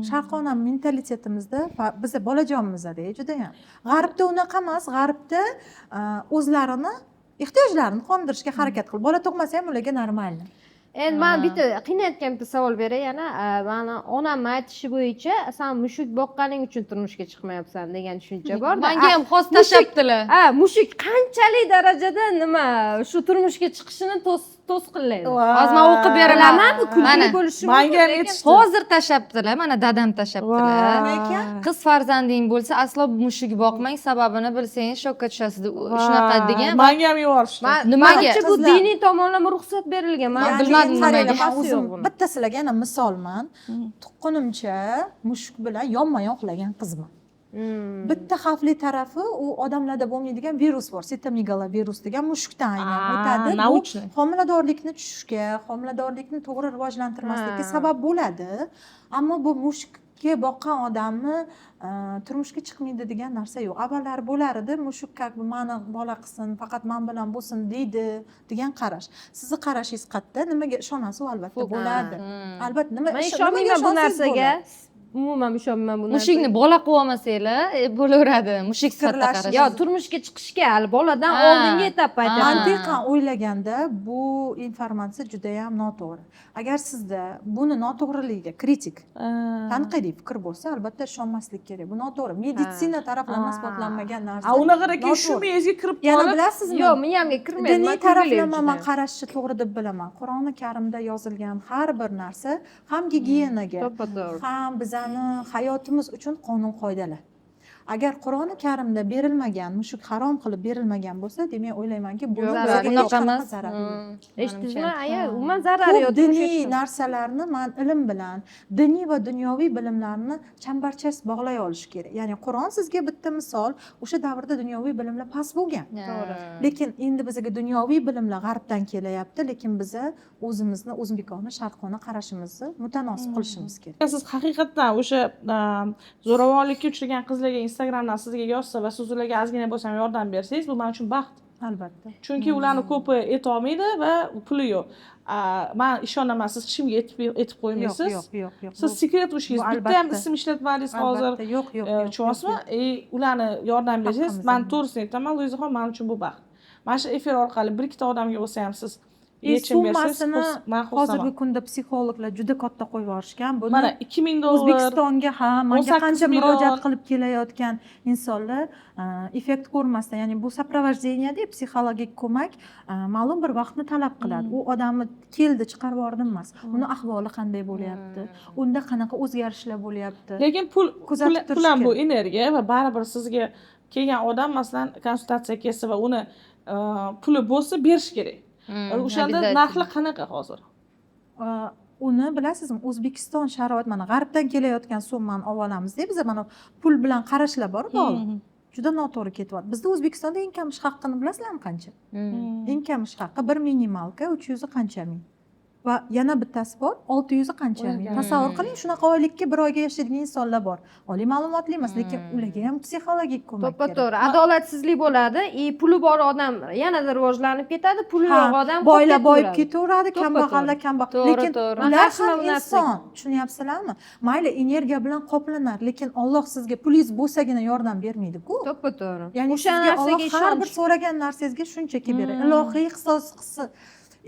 Sharqona mentalitetimizda biz bolajonmizda juda ham. G'arbda unaqa emas, g'arbda o'zlarini ehtiyojlarini qondirishga harakat qilib, bola tug'masa ham ularga normal. endi man bitta qiynayotgan bitta savol beray yana. Mani onamni aytishi bo'yicha san mushuk boqqaning uchun turmushga chiqmayapsan degan tushuncha bor. Menga ham xos tashabdilar. Mushuk qanchalik darajada nima shu turmushga chiqishini to'sqinlaydi. Hozir men o'qib beraman. Bilaman, bu kulgili bo'lishi Manga ham lekin yetishdi. Hozir tashabdilar, mana dadam tashabdilar. Voy. ekan? Qiz farzanding bo'lsa aslo mushuk boqmang, sababini bilsangiz shokka tushasiz. Shunaqa degan. Manga ham yuborishdi. Nimaga? Manimcha bu Qizlar- diniy tomonlama ruxsat berilgan. Men Yani bilmadim qarang, nimaga. man o'zim bitta sizlarga yana misolman. Tuqqunimcha mushuk bilan yonma-yon uxlagan qizman. Bitta xavfli tarafi u odamlarda bo'lmaydigan virus bor, sitomegalovirus degan mushukdan aynan o'tadi. Bu naучный. homiladorlikni tushishga, homiladorlikni to'g'ri rivojlantirmaslikka sabab bo'ladi. Ammo bu mushukka boqqan odamni turmushga chiqmaydi degan narsa yo'q. Avvallari bo'lar edi, mushuk как бы mani bola qilsin, faqat men bilan bo'lsin deydi degan qarash. Sizni qarashingiz qayerda? Nimaga ishonasiz? U albatta bo'ladi. Albatta, men ishonmayman bu narsaga. Umuman ishonmayman bu narsaga. Mushukni bola qilib olmasanglar bo'laveradi. Mushuk sifatida Fikrlash- qarash. Yo, turmushga chiqishga hali boladan Ha. oldingi etap Ha. Mantiqan o'ylaganda bu informatsiya juda ham noto'g'ri. Agar sizda buni noto'g'riligiga kritik, tanqidiy fikr bo'lsa, albatta ishonmaslik kerak. Bu noto'g'ri. Meditsina taraflama isbotlanmagan narsa. Unaqa ekan noto'g'ri. shu miyangizga kirib Yana qolib, bilasizmi? Yo'q, miyamga kirmaydi. Diniy Men taraflama kulgilayim man juda. qarashni to'g'ri deb bilaman. Qur'oni Karimda yozilgan har bir narsa ham gigiyenaga, To'ppa-to'g'ri. ham bizani hayotimiz uchun qonun qoidalar. Agar Qur'oni Karimda berilmagan, mushuk harom qilib berilmagan bo'lsa, demak o'ylaymanki bu Yo'q, bizga hech unaqa qanaqa emas. zarar yo'q. Eshitdingizmi? Aya, umuman zarari yo'q. Ko'p diniy narsalarni man ilm bilan, diniy va dunyoviy bilimlarni chambarchas bog'lay olish kerak. Ya'ni Qur'on sizga bitta misol, o'sha davrda dunyoviy bilimlar past bo'lgan. To'g'ri. Lekin endi bizga dunyoviy bilimlar g'arbdan kelyapti, lekin biza o'zimizni o'zbekona, sharqona qarashimizni mutanosib qilishimiz kerak. siz haqiqatdan o'sha zo'ravonlikka uchragan qizlarga Instagramdan sizga yozsa va siz ularga ozgina bo'lsa ham yordam bersangiz, bu men uchun baxt. Albatta. Chunki ularni ko'pi etolmaydi va puli yo'q. Men ishonaman, siz hech kimga etib qo'ymaysiz. yo'q. Siz sekret ushingiz, bu bitta ham albatta. ism ishlatmadingiz hozir. Albatta, yo'q. Tushunasizmi? Ularni yordam bersangiz, Haqqimiz men ham. to'g'risini aytaman, Luizaxon, men uchun bu baxt. Mana shu efir orqali bir ikkita odamga bo'lsa ham siz yechim bersangiz, summasini men hozirgi xursandman. kunda psixologlar juda katta qo'yib yuborishgan. Buni Mana 2000 dollar. O'zbekistonga ham menga 18 qancha million. murojaat qilib kelayotgan insonlar effekt ko'rmasdan, ya'ni bu soprovождениеda psixologik ko'mak ma'lum bir vaqtni talab qiladi. U odamni keldi chiqarib yubordim emas. Uni ahvoli qanday bo'lyapti? Unda qanaqa o'zgarishlar bo'lyapti? Lekin pul Kuzatib turish ham bu kerak. energiya va baribir sizga kelgan odam masalan konsultatsiya kelsa va uni puli bo'lsa berish kerak. O'shanda narxlar qanaqa hozir? Uni bilasizmi, O'zbekiston sharoit mana g'arbdan kelayotgan summani olib olamizda, biz mana pul bilan qarashlar bor-ku. Juda noto'g'ri ketyapti. Bizda O'zbekistonda eng kam ish haqqini bilasizlarmi qancha? Eng kam ish haqqi 1 minimalka 300 qancha ming. Va yana bittasi bor, 600 qancha ming. Tasavvur qiling, shunaqa oylikka bir oyga yashaydigan insonlar bor. Oliy ma'lumotli emas, lekin ularga ham psixologik ko'mak kerak. To'ppa-to'g'ri. Adolatsizlik bo'ladi. Puli bor odam yanada rivojlanib ketadi, puli yo'q odam boylar boyib ketaveradi. ketaveradi, kambag'allar kambag'al. To'g'ri, Lekin to'g'ri. ular Qarshi ham bu narsaga. inson, tushunyapsizlarmi? Mayli energiya bilan qoplanar, lekin Alloh sizga pulingiz bo'lsagina yordam bermaydi-ku. To'ppa-to'g'ri. Ya'ni O'sha sizga narsaga Alloh har bir ishonch. so'ragan narsangizga shunchaki beradi.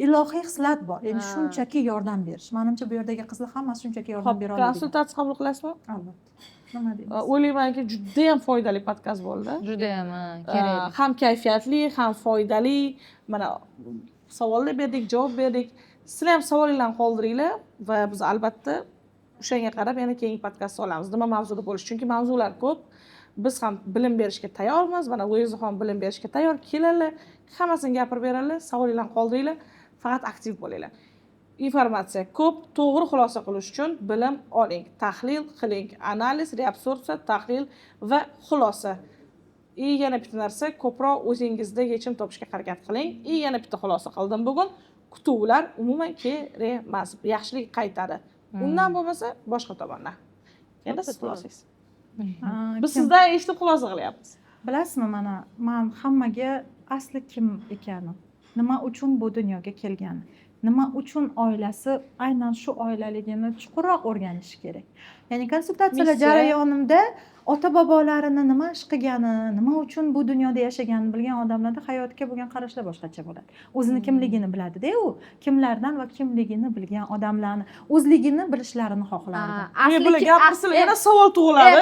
Ilohiy xislat bor. Endi shunchaki yordam berish. Menimcha bu yerdagi qizlar hammasi shunchaki yordam bera oladi. Konsultatsiya qabul qilasizmi? Albatta. Nima deymiz? O'ylaymanki, juda ham foydali podkast bo'ldi. Juda ham kerak. Ham kayfiyatli, ham foydali. Mana savollar berdik, javob berdik. Sizlar ham savolinglarni qoldiringlar va biz albatta o'shanga qarab yana keyingi podkast olamiz. Nima mavzuda bo'lishi? Chunki mavzular ko'p. Biz ham bilim berishga tayyormiz. Mana Luizaxon bilim berishga tayyor. Kelinglar, hammasini gapirib beringlar, savolinglarni qoldiringlar. Faqat aktiv bo'linglar. Informatsiya ko'p, to'g'ri xulosa qilish uchun bilim oling, tahlil qiling, analiz, reabsorpsiya, tahlil va xulosa. Yana bitta narsa, ko'proq o'zingizda yechim topishga harakat qiling. Yana bitta xulosa qildim bugun. Kutuvlar umuman kerak emas, yaxshilik qaytadi. Undan bo'lmasa boshqa tomondan. Endi siz xulosangiz. Biz sizdan eshitib xulosa qilyapmiz. Bilasizmi, mana men hammaga asli kim ekani, nima uchun bu dunyoga kelgani, nima uchun oilasi aynan shu oilaligini chuqurroq o'rganishi kerak. Ya'ni konsultatsiyalar Missiya. jarayonimda ota bobolarini nima ish qilgani, nima uchun bu dunyoda yashaganini bilgan odamlarda hayotga bo'lgan qarashlar boshqacha bo'ladi. O'zini kimligini biladi-da u, kimlardan va kimligini bilgan odamlarni o'zligini bilishlarini xohlardi. Bular gapirsalar yana savol tug'iladi.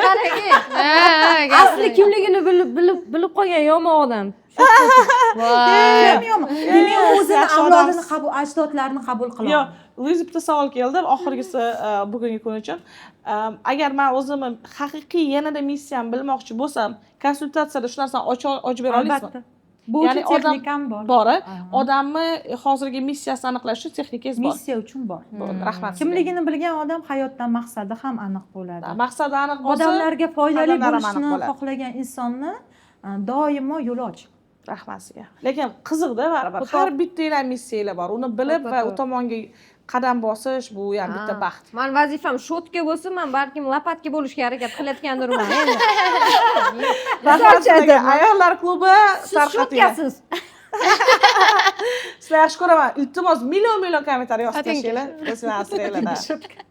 asli kimligini bilib qolgan yomon odam. Kim yomon? Demak, o'zini yaxshi avlodini odamsiz. qabul, ajdodlarini qabul qiladi. Yo'q, Luiza bitta savol keldi, oxirgisi bugungi kun uchun. Agar men o'zimni haqiqiy yanada missiyamni bilmoqchi bo'lsam, konsultatsiyada shu narsani ochib bera olasizmi? Albatta. Bu Ya'ni uchun odam texnikam bor. Bor. Odamni hozirgi missiyasini aniqlash uchun texnikangiz bor. Missiya uchun bor. Rahmat. Kimligini bilgan odam hayotdan maqsadi ham aniq bo'ladi. Maqsadi aniq bo'lsa, Odamlarga foydali qadamlari ham aniq bo'lishni bo'ladi. xohlagan insonni doimo yo'l ochiq. rahmat sizga. Lekin qiziqda baribir. Har bittanglar missiyalar bor. Uni bilib va u tomonga qadam bosish bu ham bitta baxt. Men vazifam shotka bo'lsa, men balkim lapatka bo'lishga harakat qilayotgandirman endi. Rahmat sizga. Ayollar klubi Siz tarqating. shotkasiz. Sizlarni yaxshi ko'raman. Iltimos million kommentariy yozib tashlaylar. Sizlarni asranglar.